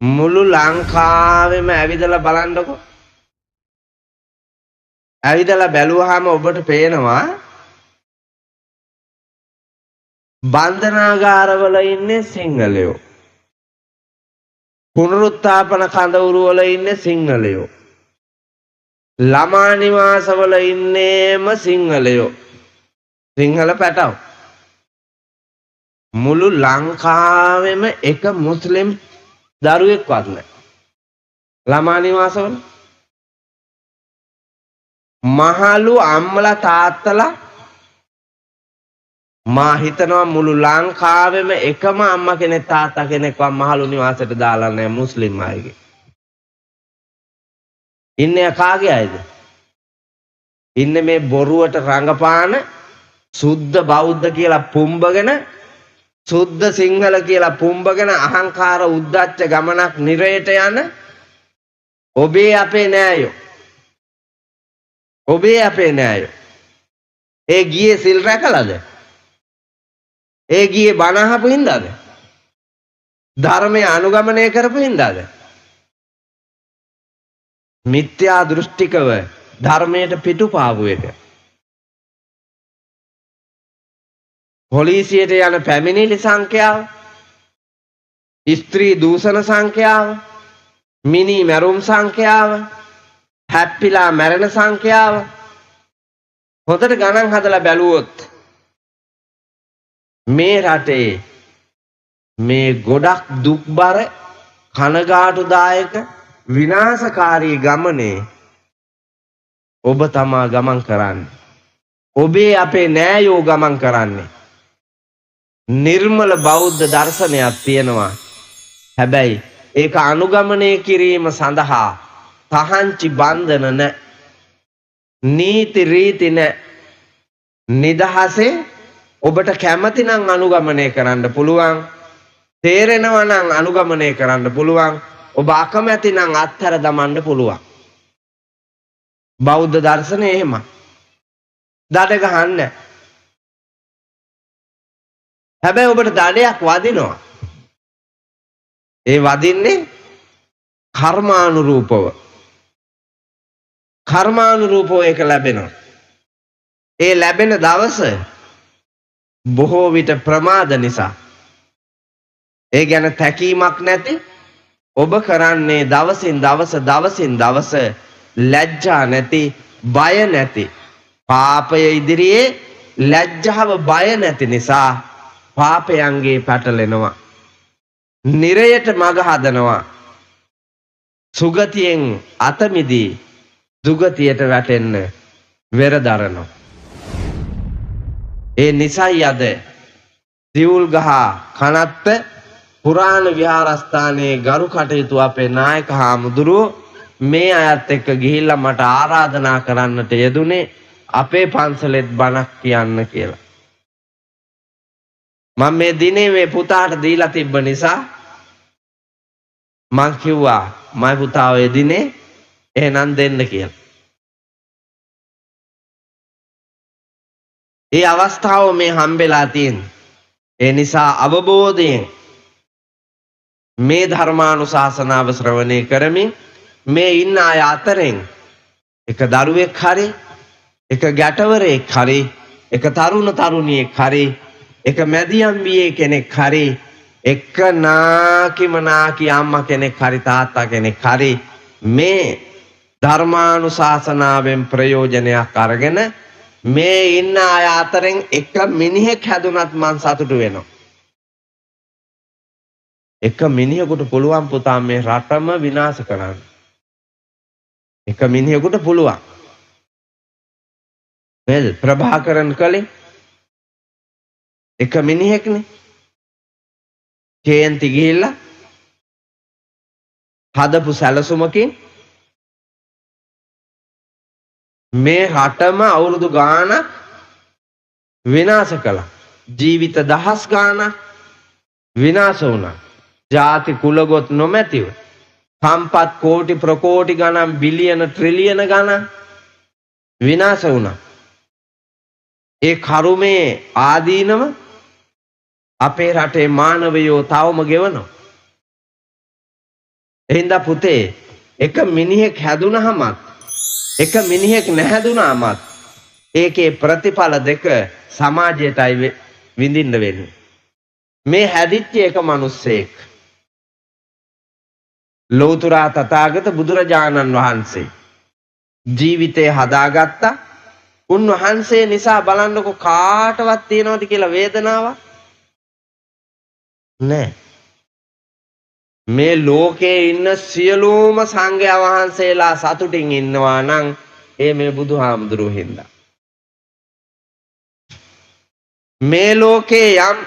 මුළු ලංකාවෙම ඇවිදලා බලන්නකො. ඇවිදලා බැලුවාම ඔබට පේනවා බන්ධනාගාරවල ඉන්නේ සිංහලයෝ. පුනරුත්ථාපන කඳවුරු වල ඉන්නේ සිංහලයෝ. ළමා නිවාසවල ඉන්නේම සිංහලයෝ. සිංහල පැටව. මුළු ලංකාවෙම එක මුස්ලිම් දරුවෙක්වත් නැහැ. ළමා නිවාසවල මහලු අම්මලා තාත්තලා මා හිතනවා මුළු ලංකාවෙම එකම අම්මා කෙනෙක් තාත්තා කෙනෙක්වත් මහලු නිවාසයට දාලා නැහැ මුස්ලිම් අයගේ. ඉන්නේ කාගේ අයද? ඉන්නේ මේ බොරුවට රඟපාන සුද්ධ බෞද්ධ කියලා පුම්බගෙන සුද්ධ සිංහල කියලා පුම්බගෙන අහංකාර උද්දච්ච ගමනක් නිරයට යන ඔබේ අපේ නෑයෝ. ඔබේ අපේ නෑයෝ. ඒ ගියේ සිල් රැකලාද? ඒ ගියේ බණ අහපු හින්දාද? ධර්මය අනුගමනය කරපු හින්දාද? මිත්‍යා දෘෂ්ටිකව ධර්මයට පිටුපාවු එක. පොලිසියට යන පැමිණිලි සංඛ්‍යාව, ස්ත්‍රී දූෂණ සංඛ්‍යාව, මිනි මැරුම් සංඛ්‍යාව, හැප්පිලා මැරෙන සංඛ්‍යාව හොඳට ගණන් හදලා බැලුවොත් මේ රටේ මේ ගොඩක් දුක්බර කනගාටුදායක විනාශකාරී ගමනේ ඔබ තමා ගමන් කරන්නේ. ඔබේ අපේ නෑයෝ ගමන් කරන්නේ. නිර්මල බෞද්ධ දර්ශනයක් තියෙනවා. හැබැයි ඒක අනුගමනය කිරීම සඳහා තහංචි බන්ධන නැ, නීති රීති නැ. නිදහසේ ඔබට කැමති නම් අනුගමනය කරන්න පුළුවන්. තේරෙනවා නම් අනුගමනය කරන්න පුළුවන්. ඔබ අකමැති නම් අත්හැර දමන්න පුළුවන්. බෞද්ධ දර්ශනය එහෙම. දඩ ගහන්නේ. හැබැයි ඔබට දඩයක් වදිනවා. ඒ වදින්නේ කර්මානුරූපව. කර්මානුරූපව ඒක ලැබෙනවා. ඒ ලැබෙන දවස බොහෝ විට ප්‍රමාද නිසා. ඒ ගැන තැකීමක් නැති ඔබ කරන්නේ දවසින් දවස ලැජ්ජා නැති, බය නැති. පාපය ඉදිරියේ ලැජ්ජාව බය නැති නිසා පාපයන්ගේ පැටලෙනවා. නිරයට මඟ හදනවා. සුගතියෙන් අත මිදී දුගතියට වැටෙන්න වෙරදරනවා. ඒ නිසයි අද සිවුල්ගහ කනත්ත පුරාණ විහාරස්ථානයේ ගරු කටයුතු අපේ නායක හාමුදුරුවෝ මේ අයත් එක්ක ගිහිල්ලා මට ආරාධනා කරන්නට යෙදුනේ අපේ පන්සලෙත් බණක් කියන්න කියලා. මම මේ දිනේ මේ පුතාට දීලා තිබ්බ නිසා මං කිව්වා මයි පුතා ඔය දිනේ එහෙනම් දෙන්න කියලා. ඒ අවස්ථාව මේ හම්බෙලා තියෙන්නේ. ඒ නිසා අවබෝධයෙන් මේ ධර්මානුශාසනාව ශ්‍රවණය කරමින් මේ ඉන්න අය අතරින් එක දරුවෙක් හරි, එක ගැටවරයෙක් හරි, එක තරුණ තරුණියෙක් හරි, එක මැදියම් වියේ කෙනෙක් හරි, එක නාකි අම්මා කෙනෙක් හරි තාත්තා කෙනෙක් හරි මේ ධර්මානුශාසනාවෙන් ප්‍රයෝජනයක් අරගෙන මේ ඉන්න අය අතරින් එක මිනිහෙක් හැදුනත් මං සතුටු වෙනවා. එක මිනිහෙකුට පුළුවන් පුතා මේ රටම විනාශ කරන්න. එක මිනිහෙකුට පුළුවන්. නේද? ප්‍රභාකරන් කලේ එක මිනිහෙක්නේ. කේන්ති ගිහිල්ලා හදපු සැලසුමකින් මේ රටම අවුරුදු ගාණක් විනාශ කළා. ජීවිත දහස් ගාණක් විනාශ වුණා. ජාති කුලගොත් නොමැතිව සම්පත් කෝටි ප්‍රකෝටි ගණන් බිලියන ට්‍රිලියන ගණන් විනාශ වුණා. ඒ කරුමේ ආදීනව අපේ රටේ මානවයෝ තවම ගෙවනවා. එහෙනම් පුතේ එක මිනිහෙක් හැදුනහමත් එක මිනිහෙක් නැහැදුනාමත් ඒකේ ප්‍රතිඵල දෙක සමාජයටයි විඳින්න වෙන්නේ. මේ හැදිච්ච එක මිනිස්සෙක් ලෞතර තථාගත බුදුරජාණන් වහන්සේ ජීවිතේ හදාගත්තා. උන්වහන්සේ නිසා බලන්නකො කාටවත් තියනවද කියලා වේදනාවක් නැහැ. මේ ලෝකේ ඉන්න සියලුම සංඝයා වහන්සේලා සතුටින් ඉන්නවා නම් ඒ මේ බුදුහාමුදුරුවෝ හින්දා. මේ ලෝකේ යම්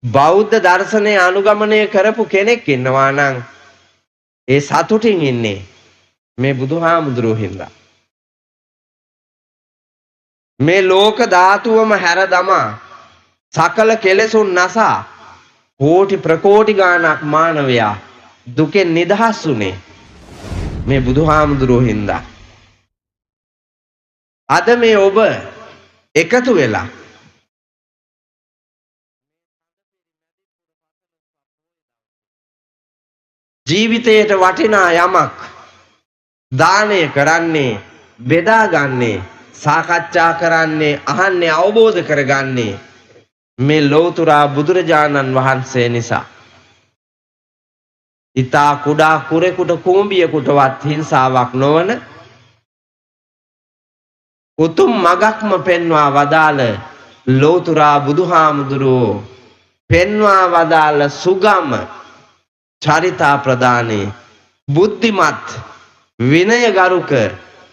බෞද්ධ දර්ශනය අනුගමනය කරපු කෙනෙක් ඉන්නවා නම් ඒ සතුටින් ඉන්නේ මේ බුදුහාමුදුරුවෝ හින්දා. මේ ලෝක ධාතුවම හැර දමා සකල කෙලෙසුන් නසා කෝටි ප්‍රකෝටි ගාණක් මානවයා දුකෙන් නිදහස් වුණේ මේ බුදුහාමුදුරුවෝ හින්දා. අද මේ ඔබ එකතු වෙලා ජීවිතයට වටිනා යමක් දානය කරන්නේ, බෙදාගන්නේ, සාකච්ඡා කරන්නේ, අහන්නේ, අවබෝධ කරගන්නේ මේ ලෞතර බුදුරජාණන් වහන්සේ නිසා. ඊතා කුඩා කුරෙකුට කුඹියෙකුටවත් හිංසාවක් නොවන උතුම් මගක්ම පෙන්වා වදාළ ලෞතර බුදුහාමුදුරුවෝ පෙන්වා වදාළ සුගම චරිතා ප්‍රදානයේ බුද්ධිමත් විනයගරුක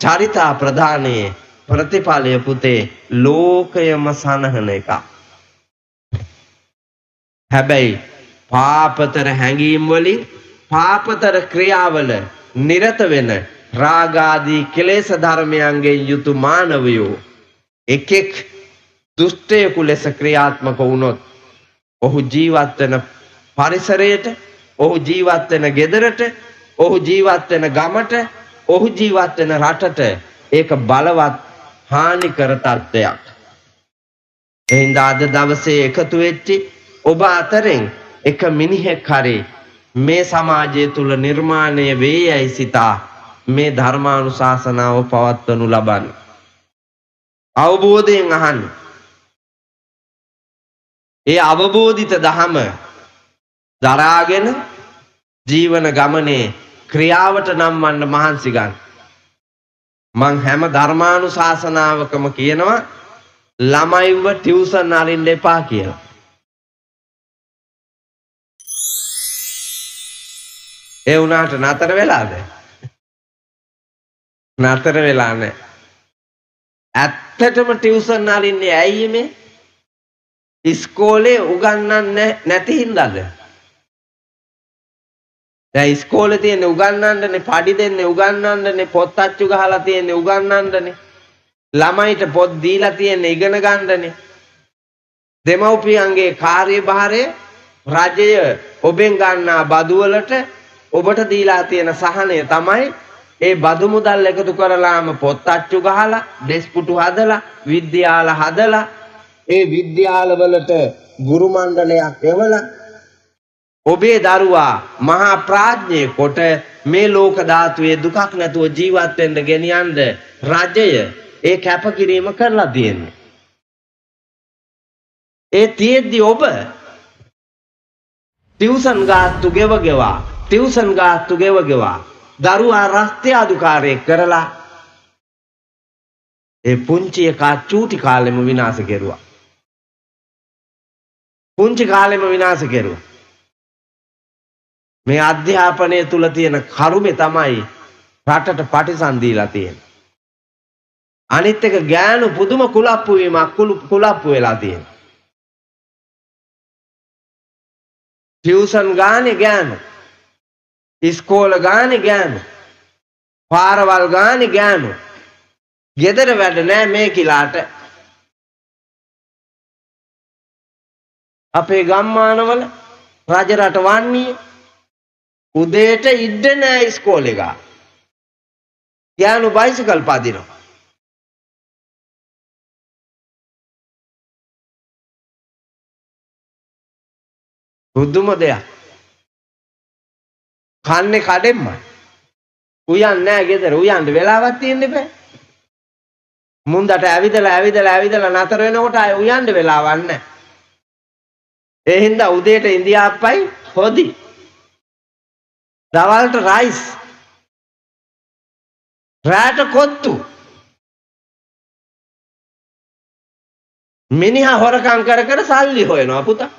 චරිතා ප්‍රදානයේ ප්‍රතිඵලය පුතේ ලෝකයම සනහන එක. හැබැයි පාපතර හැඟීම් වලින් පාපතර ක්‍රියාවල නිරත වෙන රාගාදී කෙලෙස් ධර්මයන්ගෙන් යුතු මානවයෝ එකෙක් දුෂ්ටයෙකු ලෙස ක්‍රියාත්මක වුණොත් ඔහු ජීවත් වෙන පරිසරයට, ඔහු ජීවත් වෙන ගෙදරට, ඔහු ජීවත් වෙන ගමට, ඔහු ජීවත් වෙන රටට ඒක බලවත් හානිකර තත්ත්වයක්. එහෙනම් අද දවසේ එකතු වෙච්චි ඔබ අතරින් එක මිනිහෙක් හරි මේ සමාජය තුල නිර්මාණය වේයයි සිතා මේ ධර්මානුශාසනාව පවත්වනු ලබන්න. අවබෝධයෙන් අහන්න. ඒ අවබෝධිත ධහම දරාගෙන ජීවන ගමනේ ක්‍රියාවට නම්වන්න මහන්සි ගන්න. මං හැම ධර්මානුශාසනාවකම කියනවා ළමයිව ටියුෂන් අරින්න එපා කියලා. ඒ වුණාට නතර වෙලාද? නතර වෙලා නැහැ. ඇත්තටම ටියුෂන් අරින්නේ ඇයි මේ? ඉස්කෝලේ උගන්වන්නේ නැති හින්දාද? දැන් ඉස්කෝලේ තියෙන උගන්වන්නනේ, පඩි දෙන්නේ උගන්වන්නනේ, පොත් අච්චු ගහලා තියෙන්නේ උගන්වන්නනේ. ළමයිට පොත් දීලා තියෙන්නේ ඉගෙන ගන්නනේ. දෙමව්පියන්ගේ කාර්යභාරය රජය ඔබෙන් ගන්නා බදු වලට ඔබට දීලා තියෙන සහනය තමයි ඒ බදු මුදල් එකතු කරලාම පොත් අච්චු ගහලා, ඩෙස්පුටු හදලා, විද්‍යාල හදලා, ඒ විද්‍යාල වලට ගුරු මණ්ඩලයක් එවලා ඔබේ දරුවා මහා ප්‍රඥේ කොට මේ ලෝක ධාතුවේ දුකක් නැතුව ජීවත් වෙන්න ගෙනියන්න රජය ඒ කැපකිරීම කරලා තියෙනවා. ඒ තියෙද්දි ඔබ ටියුෂන් ගාස්තු ගෙවගෙවා දරුවා රස්තිය අදුකාරය කරලා ඒ පුංචි එකා චූටි කාලෙම විනාශ කෙරුවා. පුංචි කාලෙම විනාශ කෙරුවා. මේ අධ්‍යාපනය තුල තියෙන කරුමේ තමයි රටට පටිසන් දීලා තියෙන්නේ. අනිත් එක ගෑනු පුදුම කුලප්පු වීමක් කුලප්පු වෙලා තියෙනවා. ටියුෂන් ගානේ ගෑනු, ඉස්කෝල ගානේ ගෑනු, පාරවල් ගානේ ගෑනු. ගෙදර වැඩ නෑ මේ කිලාට. අපේ ගම්මානවල රජරට වන්නේ උදේට ඉන්න නෑ ඉස්කෝලේ ගා. ගෑනු බයිසිකල් පදිනවා. බුදුම දෙයක්. කන්නේ කඩෙන්මයි. උයන්නේ නැහැ ගෙදර. උයන්න වෙලාවක් තියෙන්න බෑ. මුන්දට ඇවිදලා නතර වෙනකොට ආය උයන්න වෙලාවක් නැහැ. ඒ හින්දා උදේට ඉන්දියාප්පයි හොදි. දවල්ට රයිස්. රාට කොත්තු. මිනිහා හොරකම් කර සල්ලි හොයනවා පුතා.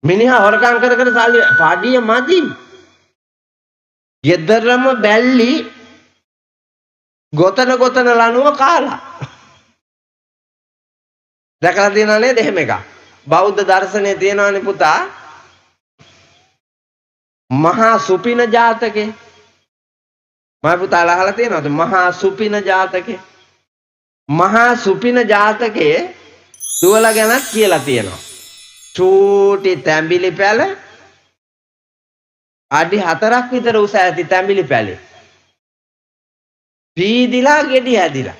මිනිහා හොරකම් කර සල්ලි පාඩිය මදි. ගෙදරම බැල්ලි ගොතන ලනුව කාලා. දැකලා තියෙනව නේද එහෙම එකක්? බෞද්ධ දර්ශනයේ තියෙනවනේ පුතා. මහා සුපින ජාතකේ. මම පුතාලා අහලා තියෙනවද මහා සුපින ජාතකේ? මහා සුපින ජාතකයේ දුවලා ගැනත් කියලා තියෙනවා. චූටි තැඹිලි පැල අඩි 4ක් විතර උස ඇති තැඹිලි පැලේ. පීදිලා ගෙඩි හැදිලා.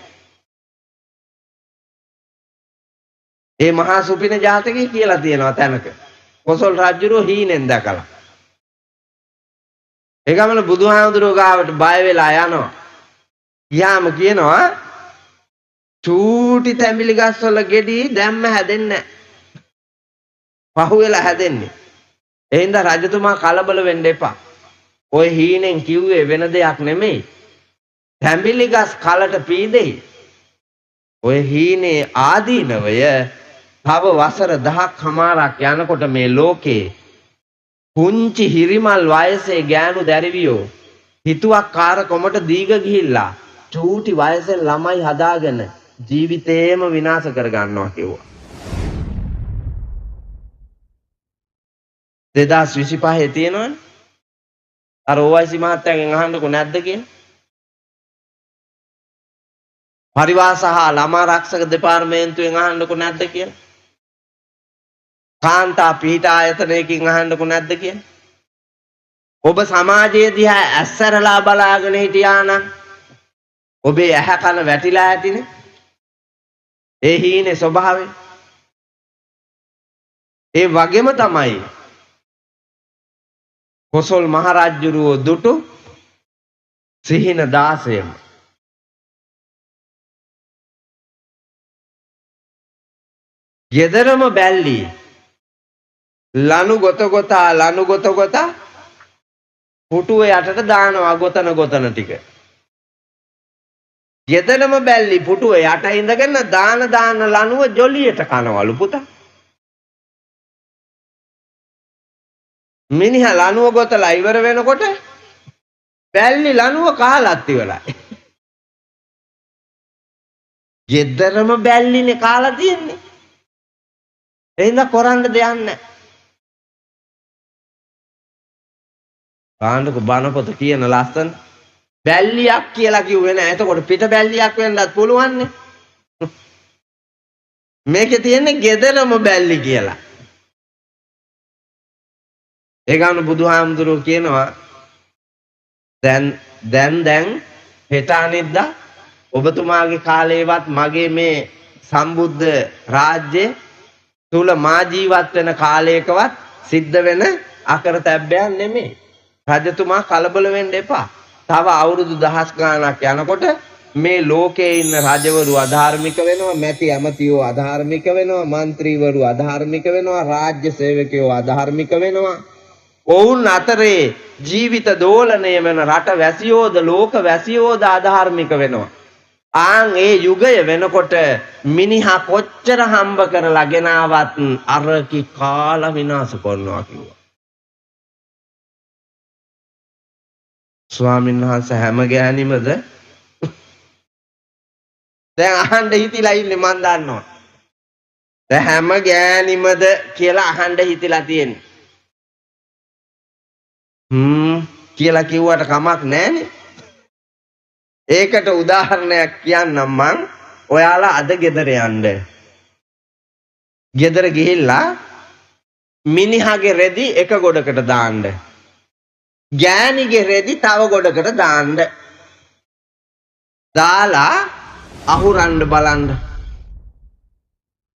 ඒ මහා සුපින ජාතකයේ කියලා තියෙනවා තැනක. කොසල් රජුරෝ හීනෙන් දැකලා. ඒ ගමන බුදුහාමුදුරුවෝ ගාවට බය වෙලා යනවා. ගියාම කියනවා චූටි තැඹිලි ගස්වල ගෙඩි දැම්ම හැදෙන්නේ නැහැ. පහුවෙලා හැදෙන්නේ. ඒ හින්දා රජතුමා කලබල වෙන්න එපා. ඔය හීනෙන් කිව්වේ වෙන දෙයක් නෙමෙයි. තැඹිලි ගස් කලට පීදෙයි. ඔය හීනේ ආදීනවය තව වසර 10ක් හමාරක් යනකොට මේ ලෝකේ පුංචි හිරිමල් වයසේ ගෑනු දැරිවියෝ හිතුවක්කාර කොමට දීග ගිහිල්ලා චූටි වයසෙන් ළමයි හදාගෙන ජීවිතේම විනාශ කර ගන්නවා කිව්වා. 2025 තියෙනවනේ. අර ඕවයිසි මහත්තයාගෙන් අහන්නකො නැද්ද කියලා? පරිවාස හා ළමා රක්ෂක දෙපාර්තමේන්තුවෙන් අහන්නකො නැද්ද කියලා? කාන්තා පිහිට ආයතනයකින් අහන්නකො නැද්ද කියලා? ඔබ සමාජයේ දිහා ඇස්සරලා බලාගෙන හිටියා නම් ඔබේ ඇහැ කන වැටිලා ඇතිනේ. ඒ හීනේ ස්වභාවය. ඒ වගේම තමයි කොසල් මහරජුරුවෝ දුටු සිහින 16ම. ගෙදරම බැල්ලි ලනු ගොත පුටුවේ යටට දානවා ගොතන ටික. ගෙදරම බැල්ලි පුටුවේ යට ඉඳගෙන දාන ලනුව ජොලියට කනවලු පුතා. මිනිහා ලනුව ගොතලා ඉවර වෙනකොට බැල්ලි ලනුව කාලත් ඉවරයි. ගෙදරම බැල්ලිනේ කාලා තියෙන්නේ. එහෙනම් කරන්න දෙයක් නැහැ. කාණ්ඩක බණපොත කියන ලස්සන බැල්ලියක් කියලා කිව්වේ නෑ. එතකොට පිට බැල්ලියක් වෙන්නත් පුළුවන්නේ. මේකේ තියෙන්නේ ගෙදරම බැල්ලි කියලා. ඒ ගාන බුදුහාමුදුරුවෝ කියනවා දැන් හෙට අනිද්දා ඔබතුමාගේ කාලේවත් මගේ මේ සම්බුද්ධ රාජ්‍යයේ තුල මා ජීවත් වෙන කාලයකවත් සිද්ධ වෙන අකරතැබ්බයක් නෙමෙයි. රජතුමා කලබල වෙන්න එපා. තව අවුරුදු 10 ගාණක් යනකොට මේ ලෝකයේ ඉන්න රජවරු අධාර්මික වෙනවා, මැති ඇමතියෝ අධාර්මික වෙනවා, മന്ത്രിවරු අධාර්මික වෙනවා, රාජ්‍ය සේවකයෝ අධාර්මික වෙනවා. ඔවුන් අතරේ ජීවිත දෝලණය වෙන රට වැසියෝද ලෝක වැසියෝද අධාර්මික වෙනවා. ආන් ඒ යුගය වෙනකොට මිනිහා කොච්චර හම්බ කරලා ගෙනාවත් අරකි කාලා විනාශ කරනවා කිව්වා. ස්වාමීන් වහන්සේ හැම ගෑණිමද දැන් අහන්න හිතිලා ඉන්නේ මන් දන්නවා. දැන් හැම ගෑණිමද කියලා අහන්න හිතිලා තියෙන්නේ. කියලා කිව්වට කමක් නැහැනේ. ඒකට උදාහරණයක් කියන්නම් මං. ඔයාලා අද ගෙදර යන්න. ගෙදර ගිහිල්ලා මිනිහාගේ රෙදි එක ගොඩකට දාන්න. ගෑණිගේ රෙදි තව ගොඩකට දාන්න. දාලා අහුරන්න බලන්න.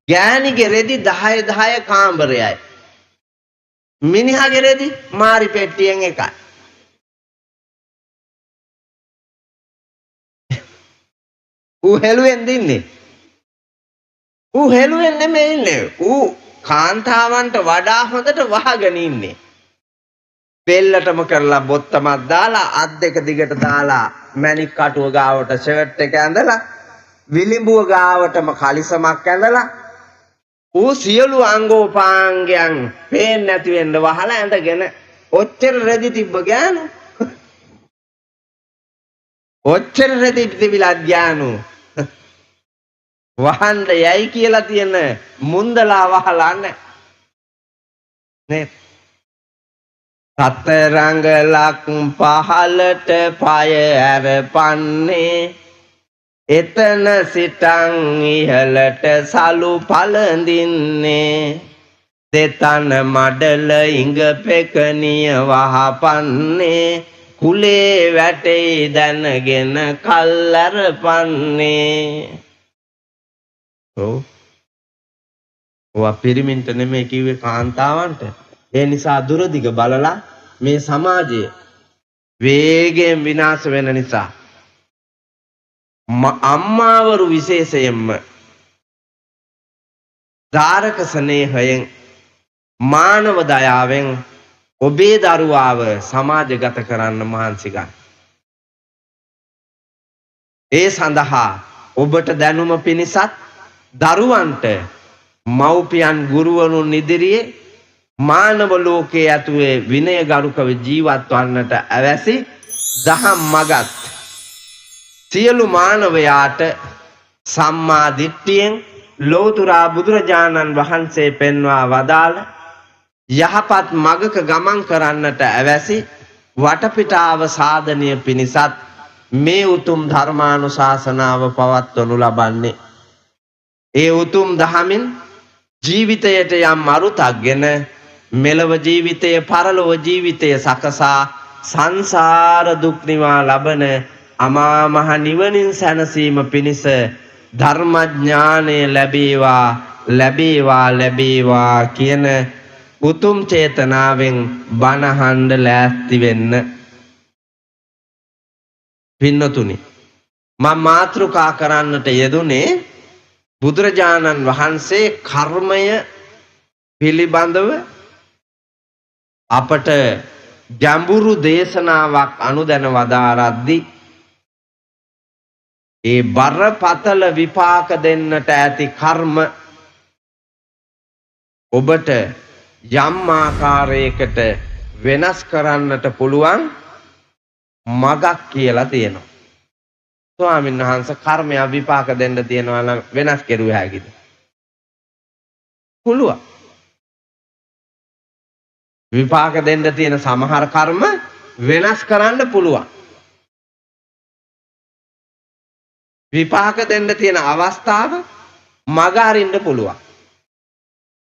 ගෑණිගේ රෙදි 10 කාමරයයි. මිනිහාගේ රෙදි මාරි පෙට්ටියෙන් එකයි. ඌ හෙළුවෙන් දින්නේ. ඌ හෙළුවෙන් නෙමෙයි ඉන්නේ. ඌ කාන්තාවන්ට වඩා හොඳට වහගෙන ඉන්නේ. බෙල්ලටම කරලා බොත්තමක් දාලා අත් දෙක දිගට දාලා මැණික් කටුව ගාවට ෂර්ට් එක ඇඳලා විලිඹුව ගාවටම කලිසමක් ඇඳලා ඌ සියලු අංගෝපාංගයන් පේන්නේ නැති වෙන්න වහලා ඇඳගෙන ඔච්චර රෙදි තිබ්බ ගෑනු ඔච්චර රෙදි තිබිලා ගෑනු වහන්න යයි කියලා තියෙන මුන්දලා වහලා නේ සතරංගලක් පහලට පය ඇරපන්නේ එතන සිටන් ඉහළට සලු පළඳින්නේ දෙතන මඩල ඉඟ පෙකනිය වහපන්නේ කුලේ වැටේ දැනගෙන කල්ලරපන්නේ ඔවා පිරිමින්ට නෙමෙයි කිව්වේ කාන්තාවන්ට. ඒ නිසා දුරදිග බලලා මේ සමාජය වේගයෙන් විනාශ වෙන නිසා අම්මාවරු විශේෂයෙන්ම ධාරක ස්නේහයෙන් මානව දයාවෙන් ඔබේ දරුවාව සමාජගත කරන්න මහන්සි ගන්න. ඒ සඳහා ඔබට දැනුම පිණිසත් දරුවන්ට මව්පියන් ගුරුවරුන් ඉදිරියේ මානව ලෝකයේ ඇතුලේ විනය ගරුකව ජීවත් වන්නට අවැසි දහම් මගත් සියලු මානවයාට සම්මා දිට්ඨියෙන් ලෝතර බුදුරජාණන් වහන්සේ පෙන්වා වදාළ යහපත් මගක ගමන් කරන්නට අවැසි වටපිටාව සාධනය පිණිසත් මේ උතුම් ධර්මානුශාසනාව පවත්වනු ලබන්නේ. ඒ උතුම් දහමින් ජීවිතයට යම් අරුතක්ගෙන මෙලව ජීවිතය පරලොව ජීවිතය සකසා සංසාර දුක් නිවා ලබන අමා මහ නිවනින් සැනසීම පිණිස ධර්මඥානය ලැබේවා ලැබේවා ලැබේවා කියන උතුම් චේතනාවෙන් බණ අහන්න ලෑස්ති වෙන්න. පින්නතුනි, මම මාතෘකා කරන්නට යෙදුනේ බුදුරජාණන් වහන්සේ කර්මය පිළිබඳව අපට ගැඹුරු දේශනාවක් අනුදැන වදාරද්දී ඒ බරපතල විපාක දෙන්නට ඇති කර්ම ඔබට යම් ආකාරයකට වෙනස් කරන්නට පුළුවන් මගක් කියලා තියෙනවා. ස්වාමීන් වහන්සේ කර්මය විපාක දෙන්න තියෙනවා නම් වෙනස් කෙරුව හැකිද? පුළුවන්. විපාක දෙන්න තියෙන සමහර කර්ම වෙනස් කරන්න පුළුවන්. විපාක දෙන්න තියෙන අවස්ථාව මග අරින්න පුළුවන්.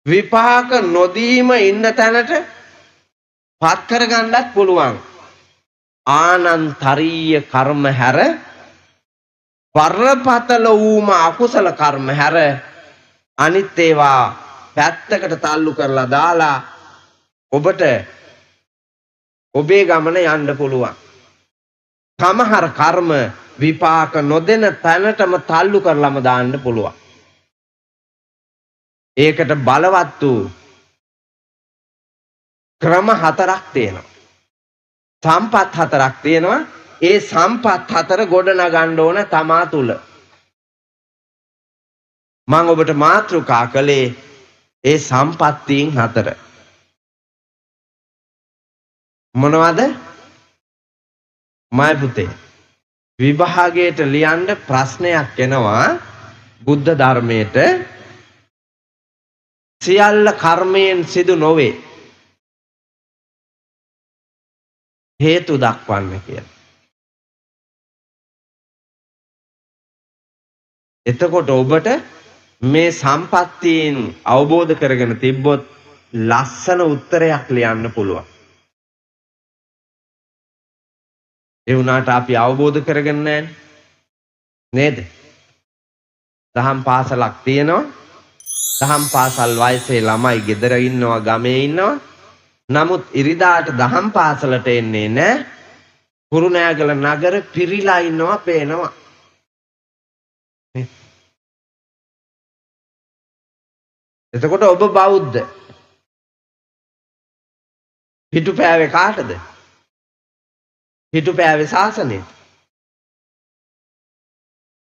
විපාක නොදීම ඉන්න තැනට පත් කරගන්නත් පුළුවන්. ආනන්තරීය කර්ම හැර බරපතල වූම අකුසල කර්ම හැර අනිත් ඒවා පැත්තකට තල්ලු කරලා දාලා ඔබට ඔබේ ගමන යන්න පුළුවන්. සමහර කර්ම විපාක නොදෙන තැනටම තල්ලු කරලම දාන්න පුළුවන්. ඒකට බලවත් වූ ක්‍රම හතරක් තියෙනවා. සම්පත් හතරක් තියෙනවා. ඒ සම්පත් හතර ගොඩනගන්න ඕන තමා තුල. මම ඔබට මාතෘකා කළේ ඒ සම්පත්තීන් හතර. මොනවද? මයි පුතේ විභාගයට ලියන්න ප්‍රශ්නයක් එනවා බුද්ධ ධර්මයට සියල්ල කර්මයෙන් සිදු නොවේ හේතු දක්වන්න කියලා. එතකොට ඔබට මේ සම්පත්තීන් අවබෝධ කරගෙන තිබ්බොත් ලස්සන උත්තරයක් ලියන්න පුළුවන්. ඒ වුණාට අපි අවබෝධ කරගෙන නැහැ නේද? දහම් පාසලක් තියෙනවා. දහම් පාසල් වයසේ ළමයි ගෙදර ඉන්නවා, ගමේ ඉන්නවා. නමුත් ඉරිදාට දහම් පාසලට එන්නේ නැහැ. කුරුණෑගල නගර පිරීලා ඉන්නවා පේනවා. එතකොට ඔබ බෞද්ධ. පිටු පෑවේ කාටද? පිටු පෑවේ ශාසනයට.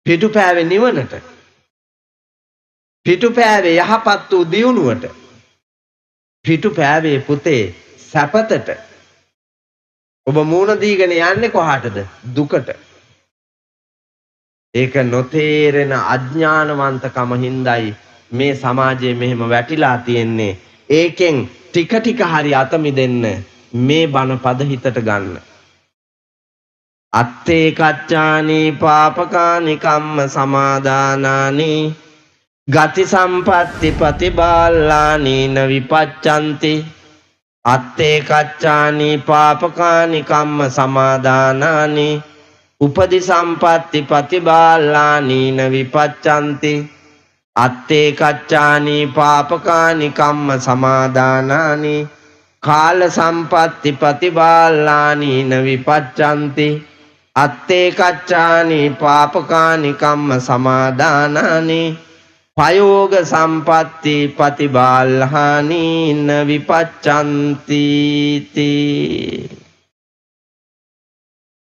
පිටු පෑවේ නිවනට. පිටු පෑවේ යහපත් වූ දියුණුවට. පිටු පෑවේ පුතේ සැපතට. ඔබ මූණ දීගෙන යන්නේ කොහාටද? දුකට. ඒක නොතේරෙන අඥානවන්තකම හින්දායි මේ සමාජයේ මෙහෙම වැටිලා තියෙන්නේ. ඒකෙන් ටික ටික හරි අත මිදෙන්න මේ බණ පද හිතට ගන්න. අත්තේ කච්චානි පාපකානි කම්ම සමාදානානි ගති සම්පatti ප්‍රතිබාලානි න විපච්ඡන්ති. අත්තේ කච්චානි පාපකානි කම්ම සමාදානානි උපදි සම්පatti ප්‍රතිබාලානි න විපච්ඡන්ති. අත්තේ කච්චානි පාපකානි කම්ම සමාදානානි කාල සම්පatti ප්‍රතිබාලානි න විපච්ඡන්ති. අත්තේ කච්චානි පාපකානි කම්ම සමාදානානි පයෝග සම්පatti ප්‍රතිබාලානි න විපච්ඡන්ති.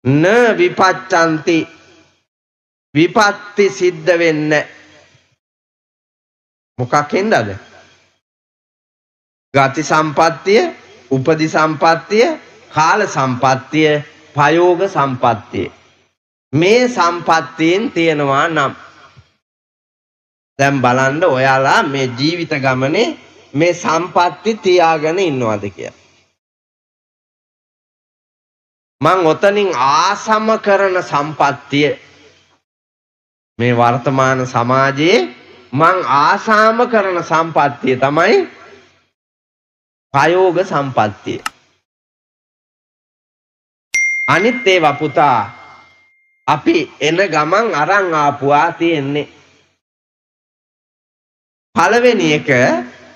න විපච්ඡන්ති විපත්ති සිද්ධ වෙන්නේ මොකක් හින්දාද? ගති සම්පත්තිය, උපදි සම්පත්තිය, කාල සම්පත්තිය, පයෝග සම්පත්තිය. මේ සම්පත්තියෙන් තියෙනවා නම් දැන් බලන්න ඔයාලා මේ ජීවිත ගමනේ මේ සම්පatti තියාගෙන ඉන්නවද කියලා. මං ඔතනින් ආසම කරන සම්පත්තිය මේ වර්තමාන සමාජයේ මං ආසාම කරන සම්පත්තිය තමයි පයෝග සම්පත්තිය. අනිත් ඒවා පුතා අපි එන ගමන් අරන් ආපුවා තියෙන්නේ. පළවෙනි එක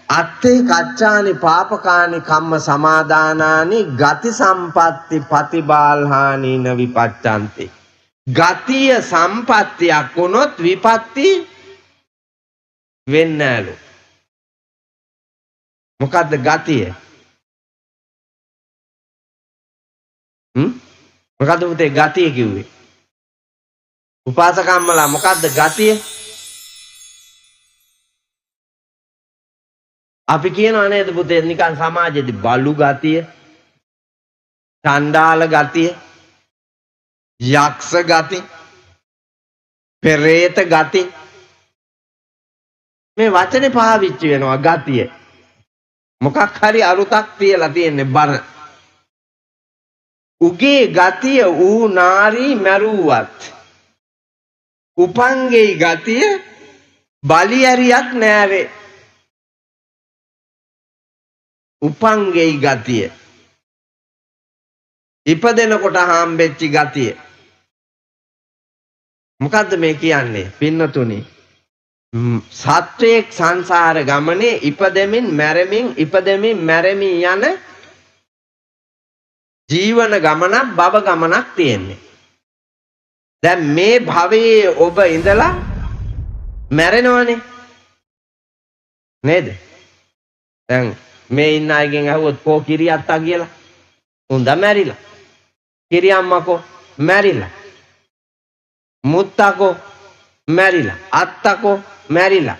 අත්තේ කච්චානි පාපකානි කම්ම සමාදානානි ගති සම්පatti ප්‍රතිබාලානි න විපච්ඡන්ති. ගතිය සම්පත්තියක් වුණොත් විපත්ති වෙන්නෑලු. මොකද්ද ගතිය? මොකද්ද පුතේ ගතිය කිව්වේ? උපාසකම්මලා මොකද්ද ගතිය? අපි කියනවා නේද පුතේ නිකන් සමාජයේදී බලු ගතිය, චණ්ඩාල ගතිය, යක්ෂ ගති, පෙරේත ගති. මේ වචනේ පාවිච්චි වෙනවා ගතිය. මොකක් හරි අරුතක් තියලා තියෙන්නේ බර. උගේ ගතිය ඌ නාරී මරුවත්. උපංගේ ගතිය බලියරියක් නෑවේ. උපංගේ ගතිය ඉපදෙනකොට හම්බෙච්චි ගතිය. මොකද්ද මේ කියන්නේ පින්නතුනි? සත්වයේ සංසාර ගමනේ ඉපදෙමින් මැරෙමින් ඉපදෙමින් මැරෙමින් යන ජීවන ගමනක් භව ගමනක් තියෙන්නේ. දැන් මේ භවයේ ඔබ ඉඳලා මැරෙනවනේ නේද? දැන් මේ ඉන්න අයගෙන් අහුවොත් කෝ කිරියත්තා කියලා. උන්ද මැරිලා. කිරියම්මකෝ මැරිලා. මුත්තකෝ මැරිලා. අත්තකෝ මැරිලා.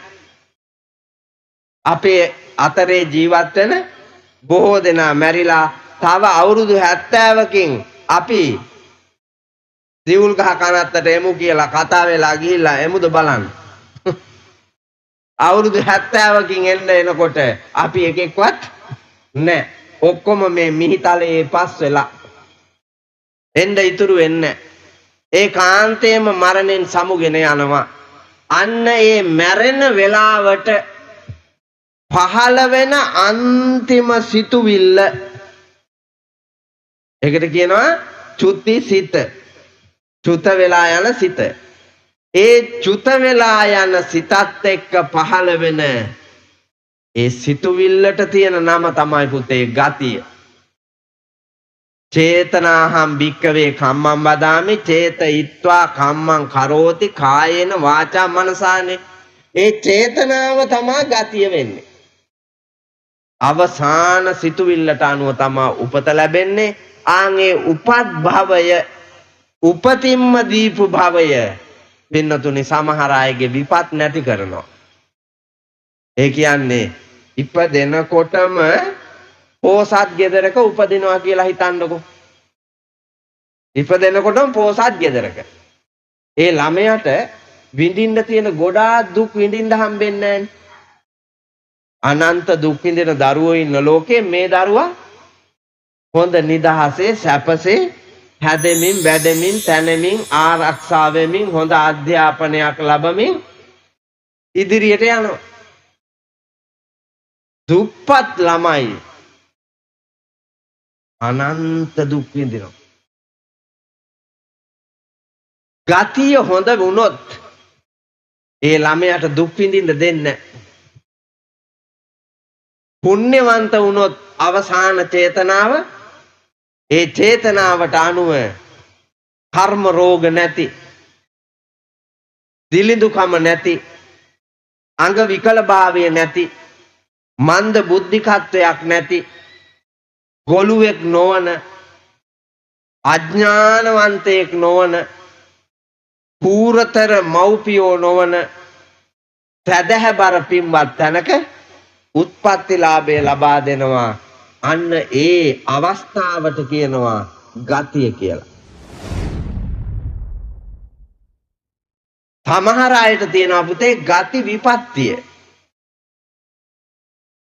අපේ අතරේ ජීවත් වෙන බොහෝ දෙනා මැරිලා. තව අවුරුදු 70කින් අපි දිවුල් ගහ කනත්තට එමු කියලා කතා වෙලා ගිහිල්ලා එමුද බලන්න. අවුරුදු 70කින් එනකොට අපි එකෙක්වත් නැහැ. ඔක්කොම මේ මිහිතලයේ පස් වෙලා එන්න ඉතුරු වෙන්නේ. ඒ කාන්තේම මරණයෙන් සමුගෙන යනවා. අන්න ඒ මැරෙන වෙලාවට පහළ වෙන අන්තිම සිතුවිල්ල ඒකට කියනවා චුති සිත. චුත වෙලා යන සිත. ඒ චුත වෙලා යන සිතත් එක්ක පහළ වෙන ඒ සිතුවිල්ලට තියෙන නම තමයි පුතේ ගතිය. චේතනාහම් භික්කවේ කම්මං වදාමි චේතයිත්වා කම්මං කරෝති කායේන වාචා මනසානේ. ඒ චේතනාව තමයි ගතිය වෙන්නේ. අවසාන සිතුවිල්ලට අනුව තමයි උපත ලැබෙන්නේ. ආන්ගේ උපත් භවය උපතින්ම දීපු භවය පින්නතුනි සමහර අයගේ විපත් නැති කරනවා. ඒ කියන්නේ ඉපදෙනකොටම පෝසත් ගෙදරක උපදිනවා කියලා හිතන්නකෝ. ඉපදෙනකොටම පෝසත් ගෙදරක. ඒ ළමයාට විඳින්න තියෙන ගොඩාක් දුක් විඳින්න හම්බෙන්නේ නැහැ. අනන්ත දුක් විඳින දරුවෝ ඉන්න ලෝකේ මේ දරුවා හොඳ නිදහසේ සැපසේ හැදෙමින් වැඩෙමින් තැනෙමින් ආරක්ෂා වෙමින් හොඳ අධ්‍යාපනයක් ලැබමින් ඉදිරියට යනවා. දුප්පත් ළමයි අනන්ත දුක් විඳිනවා. ගතිය හොඳ වුණොත් ඒ ළමයාට දුක් විඳින්න දෙන්නේ. පුණ්‍යවන්ත වුණොත් අවසාන චේතනාව ඒ චේතනාවට අනුව කර්ම රෝග නැති, දිලිඳුකම නැති, අංග විකලභාවය නැති, මන්ද බුද්ධිකත්වයක් නැති, ගොළුෙක් නොවන, අඥානවන්තයෙක් නොවන, පූරතර මව්පියෝ නොවන සදහැබර පින්වත් තැනක උත්පත්ති ලාභය ලබා දෙනවා. අන්න ඒ අවස්ථාවට කියනවා ගතිය කියලා. සමහර අයට තියෙනවා පුතේ ගති විපත්තිය.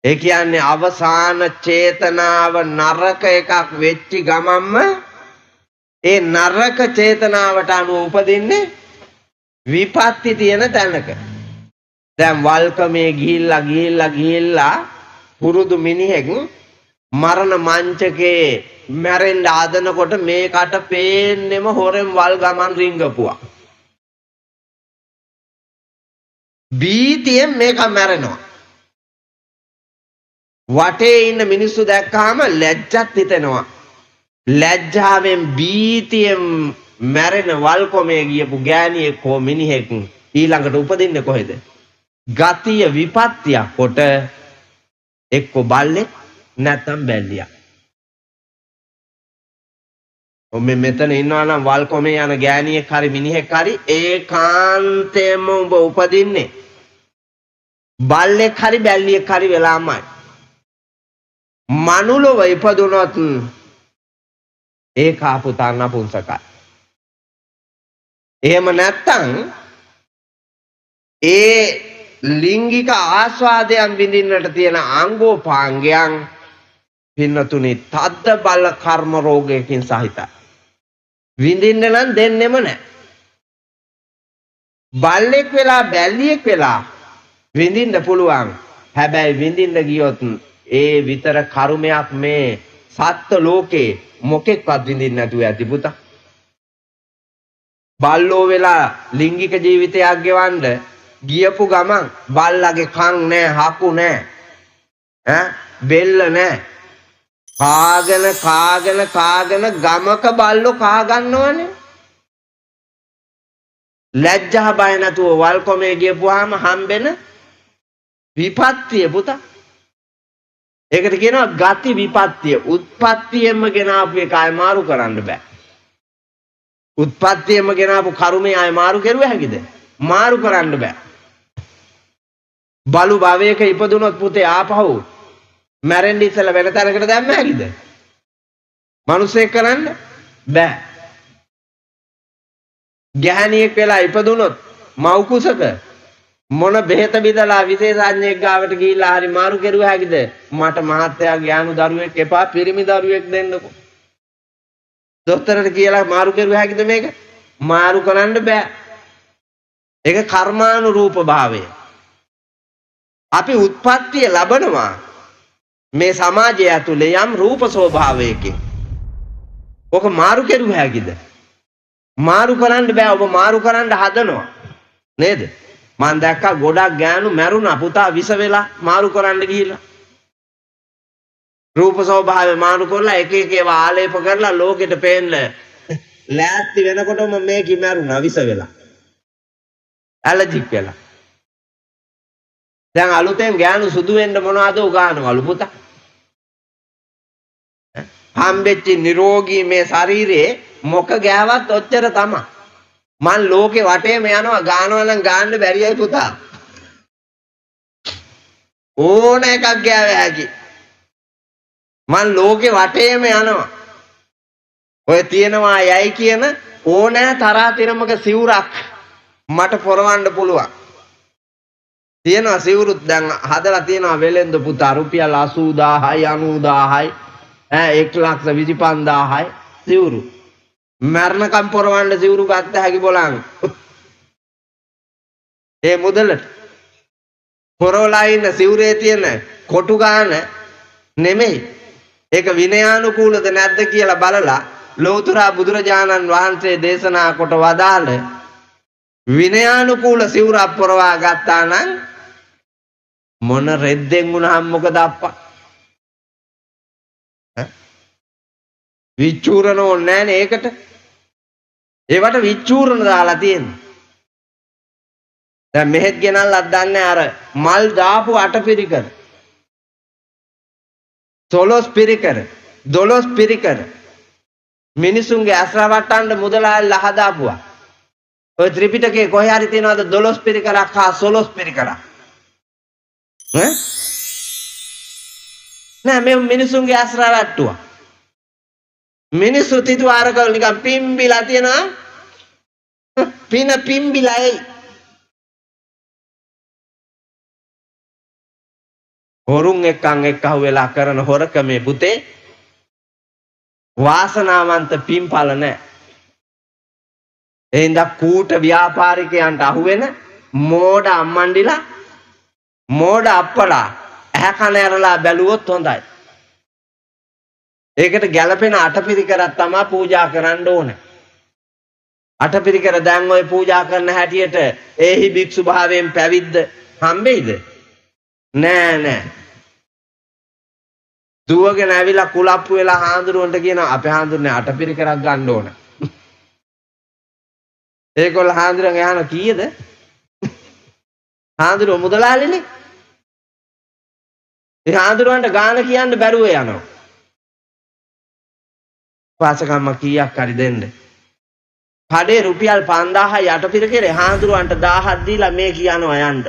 ඒ කියන්නේ අවසාන චේතනාව නරක එකක් වෙච්ච ගමන්ම ඒ නරක චේතනාවට අනුව උපදින්නේ විපත්ති තියෙන තැනක. දැන් වල්කමේ ගිහිල්ලා පුරුදු මිනිහෙක් මරණ මංචකේ මැරෙන්න ආදනකොට මේකට පේන්නෙම හොරෙන් වල් ගමන් රිංගපුවා. බීතියෙන් මේක මැරෙනවා. වටේ ඉන්න මිනිස්සු දැක්කාම ලැජ්ජත් හිතෙනවා. ලැජ්ජාවෙන් බීතියෙන් මැරෙන වල්කොමේ ගියපු ගෑණියෙක් හෝ මිනිහෙක් ඊළඟට උපදින්නේ කොහෙද? ගතිය විපත්තියක් කොට එක්ක බල්ලෙක් නැත්නම් බැල්ලියක්. ඔබ මෙතන ඉන්නවා නම් වල්කොමේ යන ගෑණියෙක් හරි මිනිහෙක් හරි ඒකාන්තයෙන්ම ඔබ උපදින්නේ බල්ලෙක් හරි බැල්ලියෙක් හරි වෙලාමයි. මනුලොව ඉපදුනොත් ඒක ආපුතා නපුංසකයි. එහෙම නැත්තම් ඒ ලිංගික ආස්වාදයන් විඳින්නට තියෙන අංගෝපාංගයන් පින්නතුනි තද්ද බල කර්ම රෝගයකින් සහිතයි. විඳින්න නම් දෙන්නෙම නැහැ. බල්ලෙක් වෙලා බැල්ලියෙක් වෙලා විඳින්න පුළුවන්. හැබැයි විඳින්න ගියොත් ඒ විතර කර්මයක් මේ සත්ත්ව ලෝකේ මොකෙක්වත් විඳින්න නැතුව ඇති පුතා. බල්ලෝ වෙලා ලිංගික ජීවිතයක් ගෙවන්න ගියපු ගමන් බල්ලගේ කන් නැහැ, හකු නැහැ, බෙල්ල නැහැ. කාගෙන ගමක බල්ලෝ කා ගන්නවනේ. ලැජ්ජා බය නැතුව වල්කොමේ ගියපුවාම හම්බෙන විපත්තිය පුතා. ඒකට කියනවා ගති විපත්තිය. උත්පත්තියෙන්ම ගෙනාපු එක ආය මාරු කරන්න බෑ. උත්පත්තියෙන්ම ගෙනාපු කර්මය ආය මාරු කරුව හැකිද? මාරු කරන්න බෑ. බලු භවයක ඉපදුනොත් පුතේ ආපහු මැරෙන්න ඉස්සෙල්ලා වෙන තැනකට දැම්ම හැකිද? මිනිස්සෙක් කරන්න බෑ. ගැහණියෙක් වෙලා ඉපදුනොත් මව් කුසක මොන බෙහෙත බිදලා විශේෂඥයෙක් ගාවට ගිහිල්ලා හරි මාරු කරුව හැකිද? මට මහත්තයා ගෑනු දරුවෙක් එපා පිරිමි දරුවෙක් දෙන්නකෝ. දොස්තරට කියලා මාරු කරුව හැකිද මේක? මාරු කරන්න බෑ. ඒක කර්මානුරූප භාවය. අපි උත්පත්තිය ලබනවා මේ සමාජය ඇතුලේ යම් රූප ස්වභාවයකින්. ඔක මාරු කරුව හැකිද? මාරු කරන්න බෑ. ඔබ මාරු කරන්න හදනවා නේද? මං දැක්කා ගොඩක් ගෑනු මැරුණා පුතා විස වෙලා මාරු කරන්න ගිහිල්ලා. රූප ස්වභාවය මාරු කරලා එක එක ඒවා ආලේප කරලා ලෝකෙට පේන්න ලෑස්ති වෙනකොටම මේකි මැරුණා විස වෙලා. ඇලර්ජික් වෙලා. දැන් අලුතෙන් ගෑනු සුදු වෙන්න මොනවද උගානවලු පුතා? හම්බෙච්ච නිරෝගී මේ ශරීරේ මොක ගෑවත් ඔච්චර තමයි. මං ලෝකේ වටේම යනවා ගානවා නම් ගාන්න බැරියයි පුතා. ඕන එකක් ගෑව හැකි. මං ලෝකේ වටේම යනවා. ඔය තියෙනවා යයි කියන ඕනෑ තරාතිරමක සිවුරක් මට පොරවන්න පුළුවන්. තියෙනවා සිවුරුත් දැන් හදලා තියෙනවා වෙලෙන්ද පුතා රුපියල් 80000යි 90000යි 1,25,000යි සිවුරු. මරණකම් පොරවන්න සිවුරු ගත්ත හැකි බලන්න. ඒ මුදලට පොරවලා ඉන්න සිවුරේ තියෙන කොටු ගාන නෙමෙයි. ඒක විනයානුකූලද නැද්ද කියලා බලලා ලෞතර බුදුරජාණන් වහන්සේ දේශනා කොට වදාළ විනයානුකූල සිවුරක් පොරවා ගත්තා නම් මොන රෙද්දෙන් වුණාම මොකද අප්පා? විචූරණ ඕනේ නැහනේ ඒකට. ඒවට විචූරණ දාලා තියෙනවා. දැන් මෙහෙත් ගෙනල්ලක් දන්නේ අර මල් දාපු අටපිරිකර. 12 පිරිකර 12 පිරිකර මිනිසුන්ගේ අස්රවට්ටන්න මුදලාල්ලා හදාපුවා. ඔය ත්‍රිපිටකේ කොහේ හරි තියෙනවද 12 පිරිකරක් හා 16 පිරිකරක්? නෑ මේ මිනිසුන්ගේ අස්රවට්ටුවා. මිනිස්සු තිතු ආරකල් නිකන් පිම්බිලා තියෙනවා. පින පිම්බිලායි. හොරුන් එක්කන් එක්කහුව වෙලා කරන හොරකමේ පුතේ වාසනාවන්ත පිම්පල නැහැ. එහෙනම් කූට ව්‍යාපාරිකයන්ට අහුවෙන මෝඩ අම්මන්ඩිලා මෝඩ අප්පලා ඇහැ කන ඇරලා බැලුවොත් හොඳයි. ඒකට ගැළපෙන අටපිරිකරක් තමයි පූජා කරන්න ඕනේ. අටපිරිකර දැන් ඔය පූජා කරන හැටියට ඒහි භික්ෂු භාවයෙන් පැවිද්ද හම්බෙයිද? නෑ නෑ. දුවගෙන ඇවිල්ලා කුලප්පු වෙලා හාඳුරුවන්ට කියනවා අපේ හාඳුරනේ අටපිරිකරක් ගන්න ඕන. ඒගොල්ල හාඳුරන් යහන කීයද? හාඳුරුව මුදලාලිනේ. ඒ හාඳුරුවන්ට ගාන කියන්න බැරුව යනවා. පාසකම්ම කීයක් හරි දෙන්න. කඩේ රුපියල් 5000යි අටපිරිකරේ හාඳුරුවන්ට 1000ක් දීලා මේ කියනවා යන්න.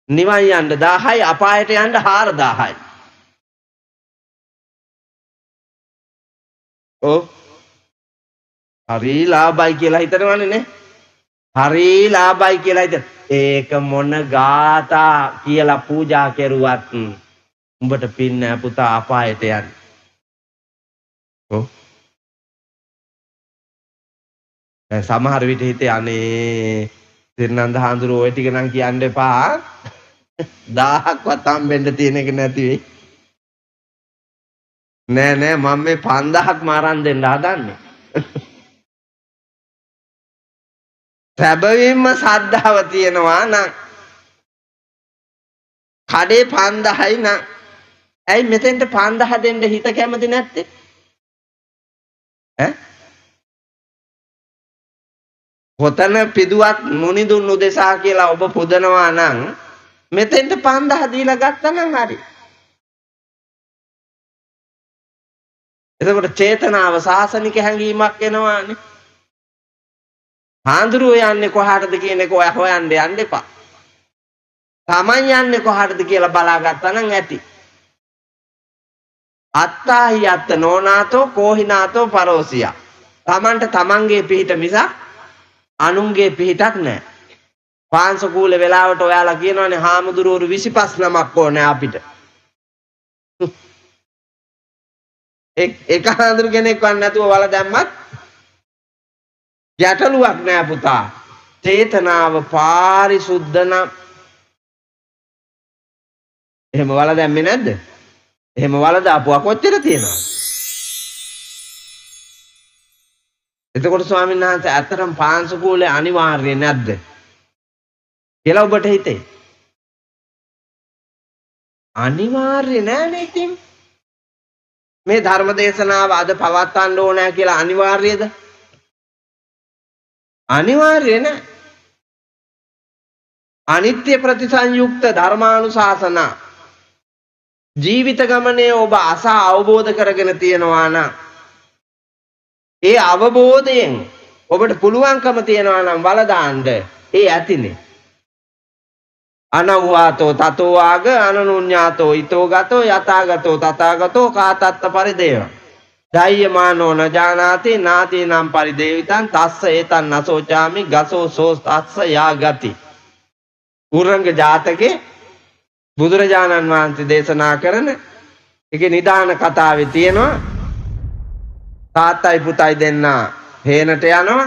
නිවන් යන්න 1000යි අපායට යන්න 4000යි. ඔව්. හරි ලාභයි කියලා හිතනවනේ නේ. හරි ලාභයි කියලා හිතන. ඒක මොන ගාථා කියලා පූජා කෙරුවත් උඹට පින් නෑ පුතා අපායට යන්න. ඔව්. දැන් සමහර විට හිතේ අනේ තිරනන්ද හාඳුරෝ ඔය ටික නම් කියන්න එපා. 1000ක්වත් හම්බෙන්න තියෙන එක නැති වෙයි. නෑ නෑ මම මේ 5000ක්ම අරන් දෙන්න හදන්නේ. සැබවින්ම සද්ධාව තියෙනවා නම් කඩේ 5000යි නම් ඇයි මෙතෙන්ට 5000 දෙන්න හිත කැමති නැත්තේ? ඈ? හොතන පිදුවත් මුනිදුන් උදෙසා කියලා ඔබ පුදනවා නම් මෙතෙන්ට 5000 දීලා ගත්තා නම් හරි. එතකොට චේතනාව සාසනික හැඟීමක් එනවානේ. හාඳුරුව යන්නේ කොහාටද කියන එක ඔය හොයන්න යන්න එපා. Taman යන්නේ කොහාටද කියලා බලාගත්තා නම් ඇති. අත්තාහි අත්ත නෝනාතෝ කෝහිනාතෝ පරෝසියා. Tamanට Tamanගේ පිහිට මිසක් අනුන්ගේ පිහිටක් නැහැ. පාංශකූල වෙලාවට ඔයාලා කියනවානේ හාමුදුරුවෝ 25 නමක් ඕනේ අපිට. එක හාමුදුරු කෙනෙක් වන් නැතුව වල දැම්මත් ගැටලුවක් නෑ පුතා. චේතනාව පාරිසුද්ධ නම් එහෙම වල දැම්මේ නැද්ද? එහෙම වල දාපුවා කොච්චර තියෙනවද? එතකොට ස්වාමීන් වහන්සේ අතරම් පාංශුකූලේ අනිවාර්ය නැද්ද කියලා ඔබට හිතේ? අනිවාර්ය නෑනේ ඉතින්. මේ ධර්ම දේශනාව අද පවත්වන්න ඕනෑ කියලා අනිවාර්යද? අනිවාර්ය නෑ. අනිත්‍ය ප්‍රතිසංයුක්ත ධර්මානුශාසනා ජීවිත ගමනේ ඔබ අසා අවබෝධ කරගෙන තියෙනවා නම් ඒ අවබෝධයෙන් ඔබට පුළුවන්කම තියෙනවා නම් වලදාන්න ඒ ඇතිනේ. අනව්වාතෝ තතෝ ආග අනනුඤ්ඤාතෝ ඊතෝ ගතෝ යතාගතෝ තථාගතෝ කාතත්ත පරිදේව දයමානෝ නජානාති නාති නම් පරිදේවිතං තස්ස ඒතං නසෝචාමි ගසෝ සෝ තස්ස යාගති. උරංග ජාතකේ බුදුරජාණන් වහන්සේ දේශනා කරන ඒකේ නිදාන කතාවේ තියෙනවා තාත්තයි පුතයි දෙන්නා හේනට යනවා.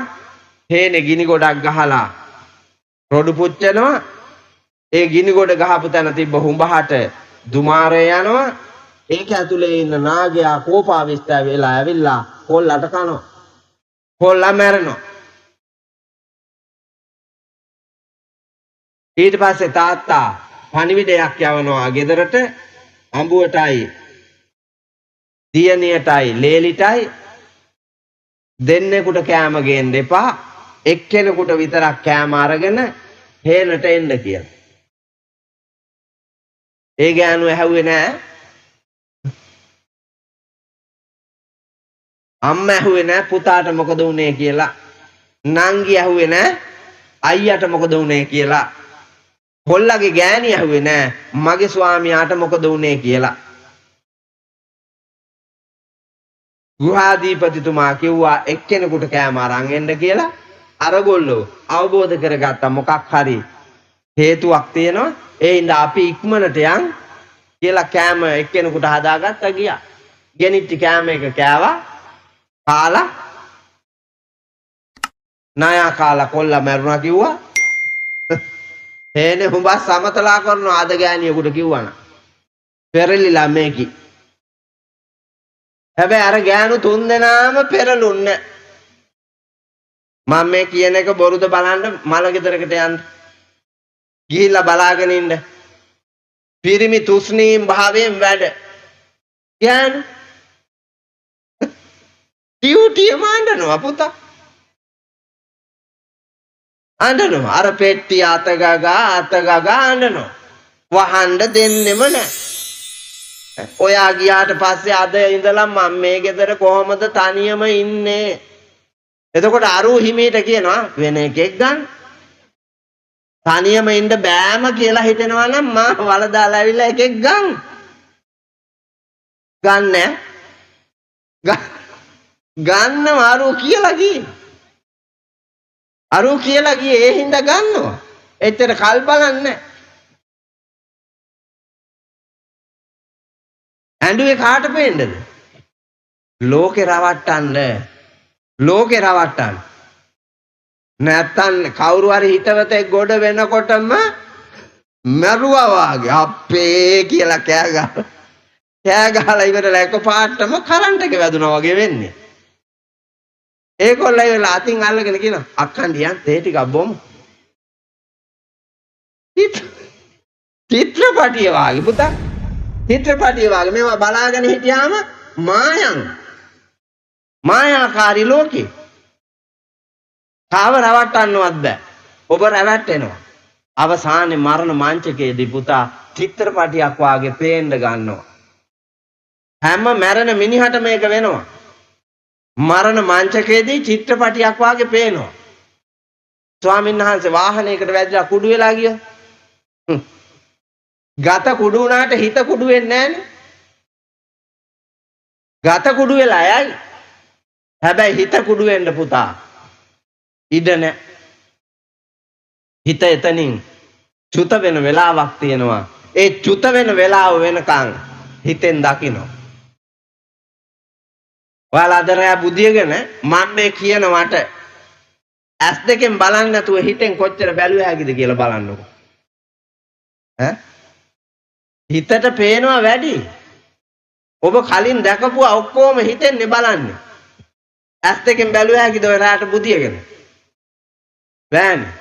හේනේ ගිනි ගොඩක් ගහලා රොඩු පුච්චනවා. ඒ ගිනි ගොඩ ගහපු තැන තිබ්බ හුඹහට දුමාරය යනවා. ඒක ඇතුලේ ඉන්න නාගයා කෝපාවිෂ්ඨ වෙලා ඇවිල්ලා කොල්ලට කනවා. කොල්ලා මැරෙනවා. ඊට පස්සේ තාත්තා පණිවිඩයක් යවනවා ගෙදරට අඹුවටයි දියණියටයි ලේලිටයි දෙන්නෙකුට කෑම ගේන්න එපා. එක්කෙනෙකුට විතරක් කෑම අරගෙන හේනට එන්න කියලා. ඒ ගෑනු ඇහුවේ නෑ. අම්මා ඇහුවේ නෑ පුතාට මොකද වුනේ කියලා. නංගි ඇහුවේ නෑ අයියට මොකද වුනේ කියලා. කොල්ලගේ ගෑණි ඇහුවේ නෑ මගේ ස්වාමියාට මොකද වුනේ කියලා. ගෘහාධිපතිතුමා කිව්වා එක්කෙනෙකුට කෑම අරන් එන්න කියලා. අරගොල්ලෝ අවබෝධ කරගත්තා මොකක් හරි හේතුවක් තියෙනවා. ඒ හින්දා අපි ඉක්මනට යන් කියලා කෑම එක්කෙනෙකුට හදාගත්තා ගියා. ගෙනිච්ච කෑම එක කෑවා. කාලා නායා කාලා කොල්ලා මැරුණා කිව්වා. හේනේ හුඹ සමතලා කරනවා අද ගෑණියෙකුට කිව්වනම්. පෙරලිලා මේකි. හැබැයි අර ගෑනු තුන් දෙනාම පෙරළුන්නේ. මම මේ කියන එක බොරුද බලන්න මල ගෙදරකට යන්න. ගිහිල්ලා බලාගෙන ඉන්න. පිරිමි තුස්නීම් භාවයෙන් වැඩ. ගෑනු ටියුටිය මාඬනවා පුතා. අඬනවා. අර පෙට්ටි අත ගගා අඬනවා. වහන්න දෙන්නෙම නැහැ. ඔයා ගියාට පස්සේ අද ඉඳලා මම මේ ගෙදර කොහොමද තනියම ඉන්නේ? එතකොට අරු හිමීට කියනවා වෙන එකෙක් ගන්න. තනියම ඉන්න බෑම කියලා හිතෙනවා නම් මා වලදාලා ඇවිල්ලා එකෙක් ගන්න. ගන්න ගන්න අරු කියලා ගියේ. අරු කියලා ගියේ ඒ හින්දා ගන්නවා. එච්චර කල් බලන්නේ. ඇඬුවේ කාට පෙන්නද? ලෝකේ රවට්ටන්න. ලෝකේ රවට්ටන්න. නැත්තම් කවුරු හරි හිතවතෙක් ගොඩ වෙනකොටම මරුවා වාගේ අපේ කියලා කෑ ගහලා ඉවරලා එකපාරටම කරන්ට් එක වැදුනා වගේ වෙන්නේ. ඒකොල්ලෝ ඉවරලා අතින් අල්ලගෙන කියනවා අක්කන්ඩියන් තේ ටිකක් බොමු. චිත්‍රපටිය වාගේ පුතා. චිත්‍රපටිය වාගේ මේවා බලාගෙන හිටියාම මායාකාරී ලෝකේ. තාව රවට්ටන්නවත් බෑ. ඔබ රැවට්ටෙනවා. අවසානයේ මරණ මංචකයේදී පුතා චිත්‍රපටියක් වාගේ පේන්න ගන්නවා. හැම මැරෙන මිනිහට මේක වෙනවා. මරණ මංචකයේදී චිත්‍රපටියක් වාගේ පේනවා. ස්වාමීන් වහන්සේ වාහනයකට වැදලා කුඩු වෙලා ගියා. ගත කුඩු වුණාට හිත කුඩු වෙන්නේ නැහනේ. ගත කුඩු වෙලා යයි. හැබැයි හිත කුඩු වෙන්න පුතා ඉඩ නැහැ. හිත එතනින් චුත වෙන වෙලාවක් තියෙනවා. ඒ චුත වෙන වෙලාව වෙනකන් හිතෙන් දකින්න. ඔයාලා අදරයා බුදියගෙන මම මේ කියනවට ඇස් දෙකෙන් බලන්න නැතුව හිතෙන් කොච්චර බැලුව හැකිද කියලා බලන්නකො. හිතට පේනවා වැඩි. ඔබ කලින් දැකපුවා ඔක්කොම හිතෙන්නේ බලන්නේ. ඇස් දෙකෙන් බැලුවා හැකිද ඔය රාට බුදියගෙන? බෑනේ.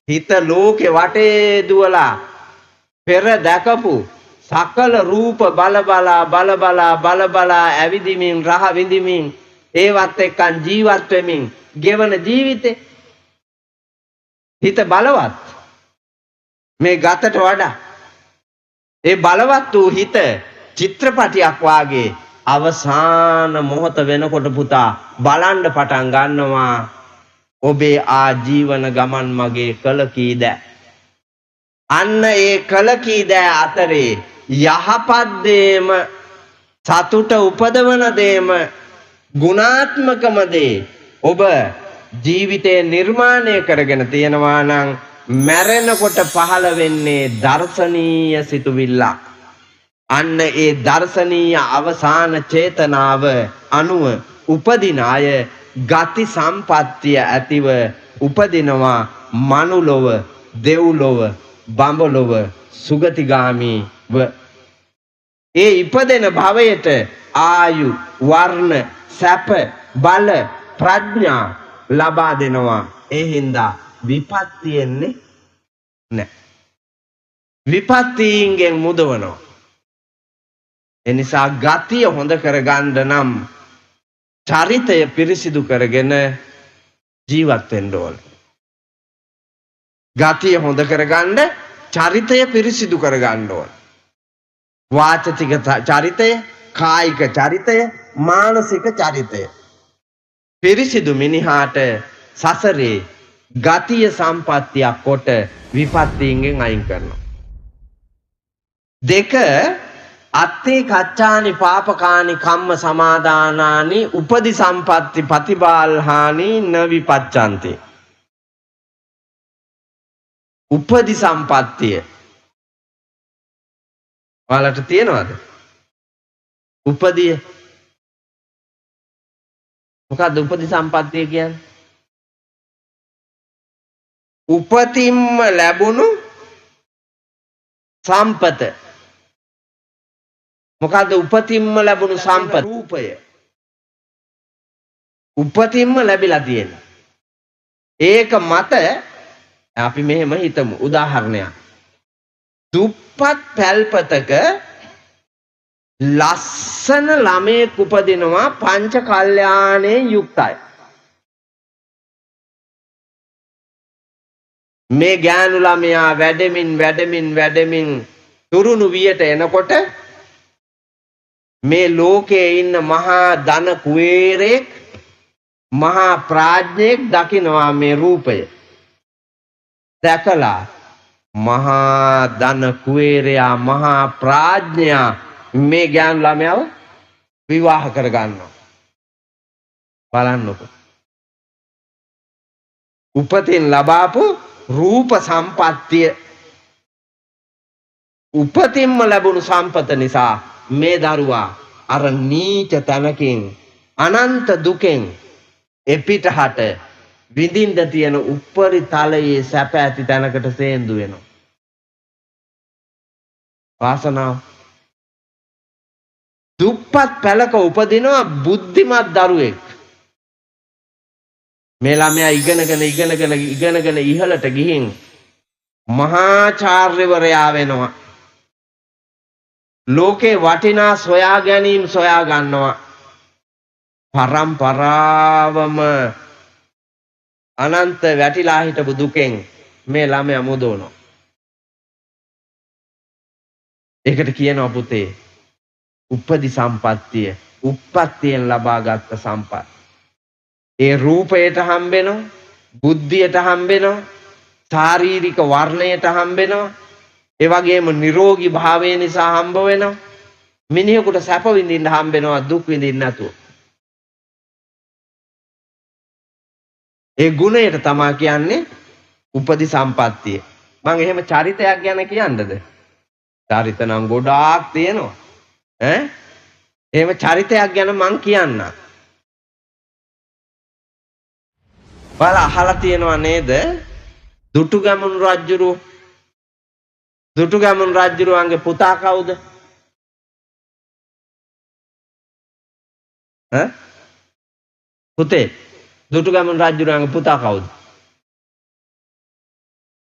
හිත ලෝකේ වටේ දුවලා පෙර දැකපු සකල රූප බල බලා ඇවිදිමින් රහ විඳිමින් ඒවත් එක්කන් ජීවත් වෙමින් ගෙවන ජීවිතේ හිත බලවත් මේ ගතට වඩා ඒ බලවත් වූ හිත චිත්‍රපටියක් වාගේ අවසාන මොහොත වෙනකොට පුතා බලන්න පටන් ගන්නවා ඔබේ ආජීවන ගමන් මගේ කල කීද අන්න ඒ කල කීද අතරේ යහපත් දේම සතුට උපදවන දේම ගුණාත්මකම දේ ඔබ ජීවිතේ නිර්මාණය කරගෙන තියෙනවා නම් මැරෙනකොට පහළ වෙන්නේ දර්ශනීය සිතුවිල්ලක්. අන්න ඒ දර්ශනීය අවසාන චේතනාව අනුව උපදින අය ගති සම්පත්තිය ඇතිව උපදිනවා මනුලොව, දෙව්ලොව, බඹලොව, සුගතිගාමීව. ඒ ඉපදෙන භවයට ආයු, වර්ණ, සැප, බල, ප්‍රඥා ලබා දෙනවා. ඒ හින්දා විපත්තියෙන්නේ නැහැ. විපත්තීන්ගෙන් මුදවනවා. එනිසා ගතිය හොඳ කරගන්න නම් චරිතය පිරිසිදු කරගෙන ජීවත් වෙන්න ඕන. ගතිය හොඳ කරගන්න චරිතය පිරිසිදු කරගන්න ඕන. වාචික චරිතය, කායික චරිතය, මානසික චරිතය. පිරිසිදු මිනිහාට සසරේ ගතිය සම්පත්තියක් කොට විපත්තීන්ගෙන් අයින් කරනවා. දෙක අත්තේ කච්චානි පාපකානි කම්ම සමාදානානි උපදි සම්පatti පතිබාල්හානි න විපච්ඡන්ති. උපදි සම්පත්තිය ඔයාලට තියෙනවද? උපදිය මොකද්ද උපදි සම්පත්තිය කියන්නේ? උපතින්ම ලැබුණු සම්පත. මොකද්ද උපතින්ම ලැබුණු සම්පත? රූපය. උපතින්ම ලැබිලා තියෙන. ඒක මත අපි මෙහෙම හිතමු උදාහරණයක්. දුප්පත් පැල්පතක ලස්සන ළමයෙක් උපදිනවා පංච කල්යාණයෙන් යුක්තයි. මේ ගෑනු ළමයා වැඩමින් තුරුණු වියට එනකොට මේ ලෝකයේ ඉන්න මහා ධන කුවේරයෙක් මහා ප්‍රඥෙක් දකිනවා මේ රූපය. දැකලා මහා ධන කුවේරයා මහා ප්‍රඥයා මේ ගෑනු ළමයාව විවාහ කර ගන්නවා. බලන්නකො. උපතින් ලබාපු රූප සම්පත්තිය උපතින්ම ලැබුණු සම්පත නිසා මේ දරුවා අර නීච තැනකින් අනන්ත දුකෙන් එපිටහට විඳින්න තියෙන උප්පරි තලයේ සැප ඇති තැනකට සේන්දු වෙනවා. වාසනාව. දුප්පත් පැලක උපදිනවා බුද්ධිමත් දරුවෙක්. මේ ළමයා ඉගෙනගෙන ඉහළට ගිහින් මහාචාර්යවරයා වෙනවා. ලෝකේ වටිනා සොයා ගැනීම සොයා ගන්නවා. පරම්පරාවම අනන්ත වැටිලා හිටපු දුකෙන් මේ ළමයා මුදවනවා. ඒකට කියනවා පුතේ උපදි සම්පත්තිය. උප්පත්තියෙන් ලබාගත් සම්පත්. ඒ රූපයට හම්බෙනවා, බුද්ධියට හම්බෙනවා, ශාරීරික වර්ණයට හම්බෙනවා. ඒ වගේම නිරෝගී භාවය නිසා හම්බ වෙනවා. මිනිහෙකුට සැප විඳින්න හම්බෙනවා දුක් විඳින්න නැතුව. ඒ ගුණයට තමයි කියන්නේ උපදි සම්පත්තිය. මම එහෙම චරිතයක් ගැන කියන්නද? චරිත නම් ගොඩාක් තියෙනවා. එහෙම චරිතයක් ගැන මං කියන්න. බලලා අහලා තියෙනවා නේද? දුටුගැමුණු රජුරුවන්ගේ පුතා කවුද? පුතේ දුටුගැමුණු රජුගේ පුතා කවුද?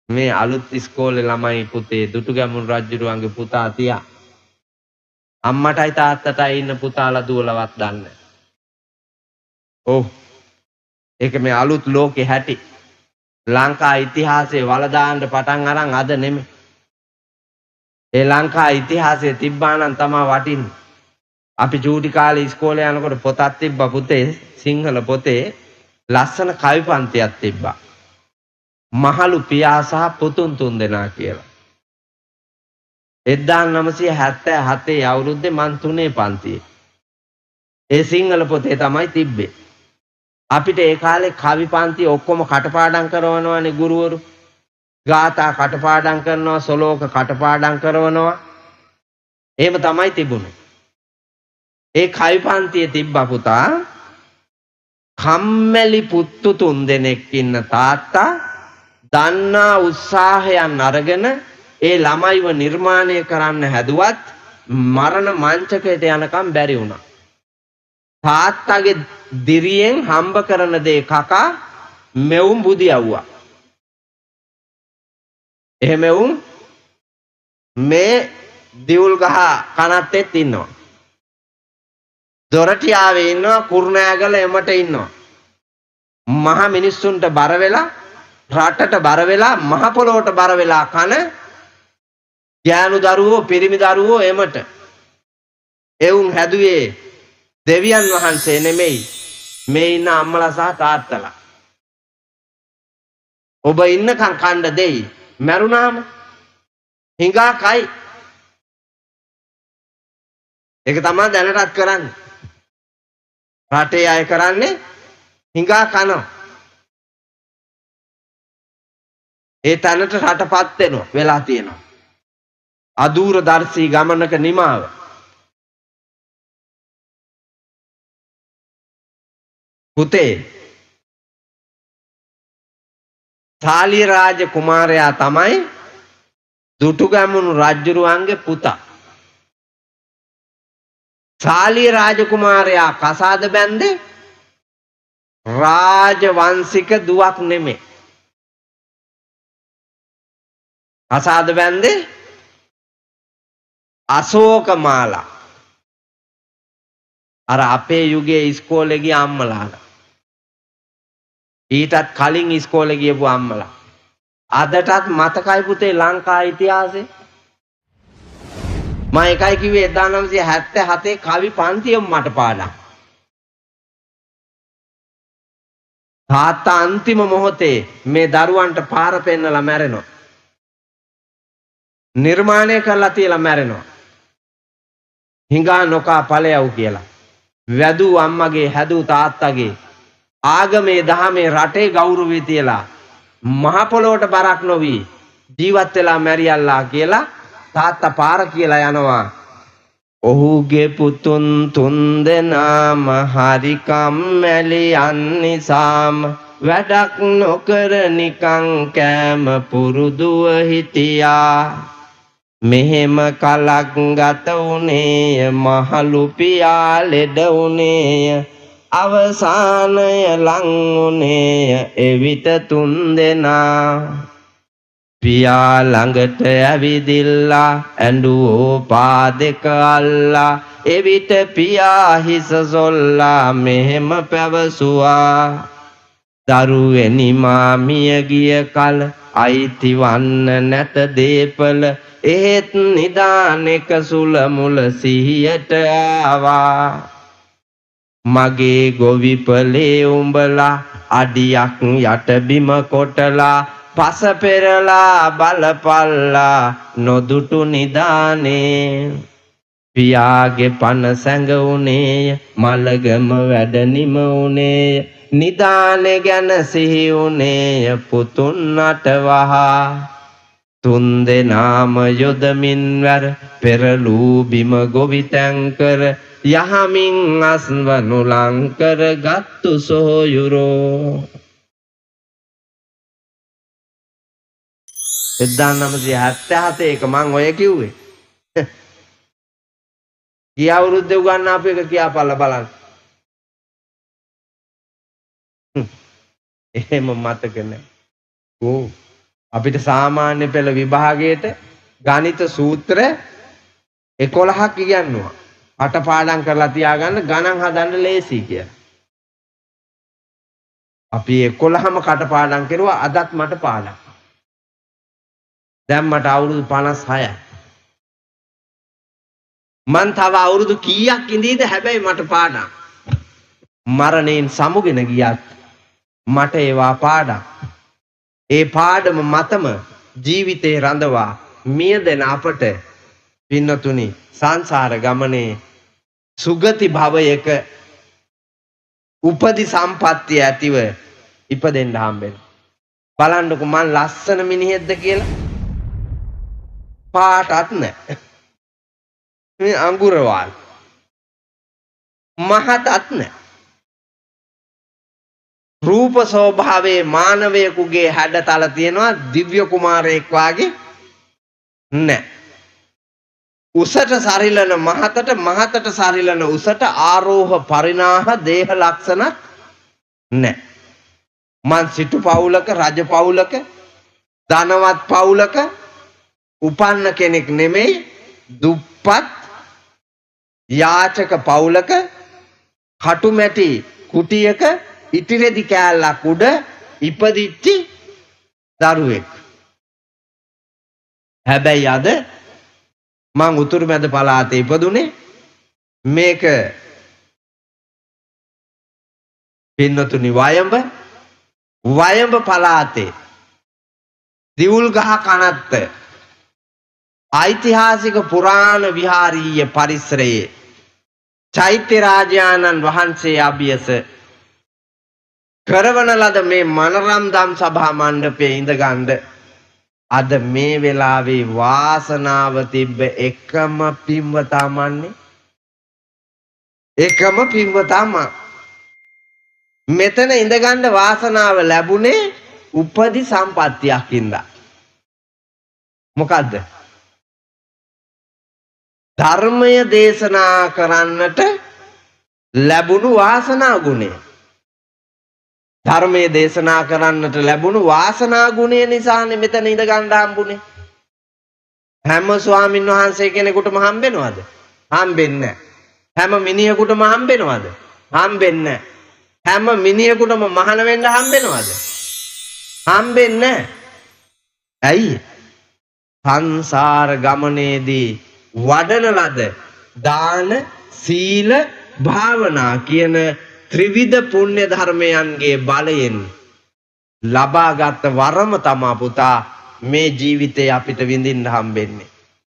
මේ අලුත් ඉස්කෝලේ ළමයි පුතේ දුටුගැමුණු රජුගේ පුතා තියා. අම්මටයි තාත්තටයි ඉන්න පුතාලා දුවලවත් දන්නේ. ඔව්. ඒක මේ අලුත් ලෝකේ හැටි. ලංකා ඉතිහාසයේ වලදාන්න පටන් අරන් අද නෙමෙයි. ඒ ලංකා ඉතිහාසයේ තිබ්බා නම් තමයි වටින්නේ. අපි චූටි කාලේ ඉස්කෝලේ යනකොට පොතක් තිබ්බා පුතේ සිංහල පොතේ ලස්සන කවි පන්තියක් තිබ්බා. මහලු පියා සහ පුතුන් තුන්දෙනා කියලා. 1977 අවුරුද්දේ මන් 3 පන්තියේ. ඒ සිංහල පොතේ තමයි තිබ්බේ. අපිට ඒ කාලේ කවි පන්ති ඔක්කොම කටපාඩම් කරවනවානේ ගුරුවරු. ගාථා කටපාඩම් කරනවා, සලෝක කටපාඩම් කරවනවා. එහෙම තමයි තිබුණේ. ඒ කවි පන්තියේ තිබ්බා පුතා කම්මැලි පුත්තු 3 දෙනෙක් ඉන්න තාත්තා දන්නා උත්සාහයන් අරගෙන ඒ ළමයිව නිර්මාණය කරන්න හැදුවත් මරණ මංචකයට යනකම් බැරි වුණා. තාත්තගේ දිරියෙන් හම්බ කරන දේ කකා මෙවුම් බුදි යවුවා. එහෙම වුන් මේ දිවුල් ගහ කනත්තෙත් ඉන්නවා. දොරටියාවේ ඉන්නවා, කුරුණෑගල එමට ඉන්නවා. මහ මිනිස්සුන්ට බර වෙලා, රටට බර වෙලා, මහ පොළොවට බර වෙලා කන ගෑනු දරුවෝ, පිරිමි දරුවෝ එමට. එවුන් හැදුවේ දෙවියන් වහන්සේ නෙමෙයි. මේ ඉන්න අම්මලා සහ තාත්තලා. ඔබ ඉන්නකම් කණ්ඩ දෙයි. මැරුණාම හිඟා කයි. ඒක තමයි දැනටත් කරන්නේ. රටේ අය කරන්නේ හිඟා කනවා. ඒ තැනට රටපත් වෙනවා වෙලා තියෙනවා. අදූරදර්ශී ගමනක නිමාව. පුතේ සාලිය රාජ කුමාරයා තමයි දුටුගැමුණු රජුරුවන්ගේ පුතා. සාලිය රාජ කුමාරයා කසාද බැන්දේ රාජවංශික දුවක් නෙමෙයි. කසාද බැන්දේ අශෝකමාලා. අර අපේ යුගයේ ඉස්කෝලේ ගිය අම්මලාලා. ඊටත් කලින් ඉස්කෝලේ ගියපු අම්මලා. අදටත් මතකයි පුතේ ලංකා ඉතිහාසෙ. මම එකයි කිව්වේ 1977 කවි පන්තියෙම මට පාඩම්. තාත්තා අන්තිම මොහොතේ මේ දරුවන්ට පාර පෙන්නලා මැරෙනවා. නිර්මාණය කරලා තියලා මැරෙනවා. හිඟා නොකා ඵලයව කියලා. වැදූ අම්මගේ හැදූ තාත්තගේ ආගමේ දහමේ රටේ ගෞරවය තියලා මහ පොළොවට බරක් නොවි ජීවත් වෙලා මැරියල්ලා කියලා තාත්තා පාර කියලා යනවා. ඔහුගේ පුතුන් 3 දෙනාම හරි කම්මැලි අන්නිසාම වැඩක් නොකර නිකං කෑම පුරුදුව හිටියා. මෙහෙම කලක් ගත වුණේය මහලු පියා ලෙඩ වුණේය. අවසානය ලං වුණේය එවිට 3 දෙනා. පියා ළඟට ඇවිදිල්ලා ඇඬුවෝ පා දෙක අල්ලා. එවිට පියා හිස සොල්ලා මෙහෙම පැවසුවා. දරුවෙනි මා මිය ගිය කල අයිති වන්න නැත දීපල. එහෙත් නිදානෙක සුල මුල සිහියට ආවා. මගේ ගොවිපලේ උඹලා අඩියක් යට බිම කොටලා පස පෙරලා බලපල්ලා නොදුටු නිදානේ. පියාගේ පන සැඟවුණේය මලගම වැඩ නිම වුණේය. නිදානේ ගැන සිහි වුණේය පුතුන් අටවහා. 3 දෙනාම යොදමින් වැර පෙරලූ බිම ගොවිතැන් කර යහමින් අස්වනු ලංකර ගත්තු සොහොයුරෝ. 1977 එක මං ඔය කිව්වේ. ගිය අවුරුද්දේ උගන්නාපු එක කියාපල්ලා බලන්න. එහෙම මතක නැහැ. ඕ අපිට සාමාන්‍ය පෙළ විභාගයේට ගණිත සූත්‍ර 11ක් ඉගෙනුවා. අටපාඩම් කරලා තියාගන්න ගණන් හදන්න ලේසි කියලා. අපි 11ම කටපාඩම් කරුවා. අදත් මට පාඩම්. දැන් මට අවුරුදු 56යි. මං තව අවුරුදු කීයක් ඉඳීද හැබැයි මට පාඩම්. මරණයෙන් සමුගෙන ගියත් මට ඒවා පාඩම්. ඒ පාඩම මතම ජීවිතේ රඳවා මියදෙන අපට පින්නතුනි සංසාර ගමනේ සුගති භවයක උපදි සම්පත්තිය ඇතිව ඉපදෙන්න හම්බෙන්න. බලන්නකො මං ලස්සන මිනිහෙක්ද කියලා පාටත් නැහැ. මේ අඟුරවල් මහතත් නැහැ. රූප ස්වභාවයේ මානවයෙකුගේ හැඩතල තියෙනවා දිව්‍ය කුමාරයෙක් වාගේ නැහැ. උසට සරිලන මහතට මහතට සරිලන උසට ආරෝහ පරිණාහ දේහ ලක්ෂණත් නැහැ. මං සිටු පවුලක රජ පවුලක ධනවත් පවුලක උපන්න කෙනෙක් නෙමෙයි. දුප්පත් යාචක පවුලක කටුමැටි කුටියක ඉටිරෙදි කෑල්ලක් උඩ ඉපදිච්චි දරුවෙක්. හැබැයි අද මං උතුරු මැද පළාතේ ඉපදුනේ. මේක පින්නතුනි වයඹ පළාතේ දිවුල් ගහ කනත්ත ඓතිහාසික පුරාණ විහාරීය පරිසරයේ චෛත්‍ය රාජානන් වහන්සේ අභියස කරවන ලද මේ මනරම් දම් සභා මණ්ඩපයේ ඉඳගන්න අද මේ වෙලාවේ වාසනාව තිබ්බ එකම පින්වතා මන්නේ. එකම පින්වතා මා මෙතන ඉඳගන්න වාසනාව ලැබුණේ උපදි සම්පත්තියක් ඉඳලා. මොකද්ද? ධර්මය දේශනා කරන්නට ලැබුණු වාසනා ගුණය. ධර්මයේ දේශනා කරන්නට ලැබුණු වාසනා ගුණය නිසානේ මෙතන ඉඳ ගන්න හම්බුනේ. හැම ස්වාමින් වහන්සේ කෙනෙකුටම හම්බෙනවද? හම්බෙන්නේ නැහැ. හැම මිනිහෙකුටම හම්බෙනවද? හම්බෙන්නේ නැහැ. හැම මිනිහෙකුටම මහාන වෙන්න හම්බෙනවද? හම්බෙන්නේ නැහැ. ඇයි? සංසාර ගමනේදී වඩන ලද දාන සීල භාවනා කියන ත්‍රිවිධ පුණ්‍ය ධර්මයන්ගේ බලයෙන් ලබාගත් වරම තමා පුතා මේ ජීවිතේ අපිට විඳින්න හම්බෙන්නේ.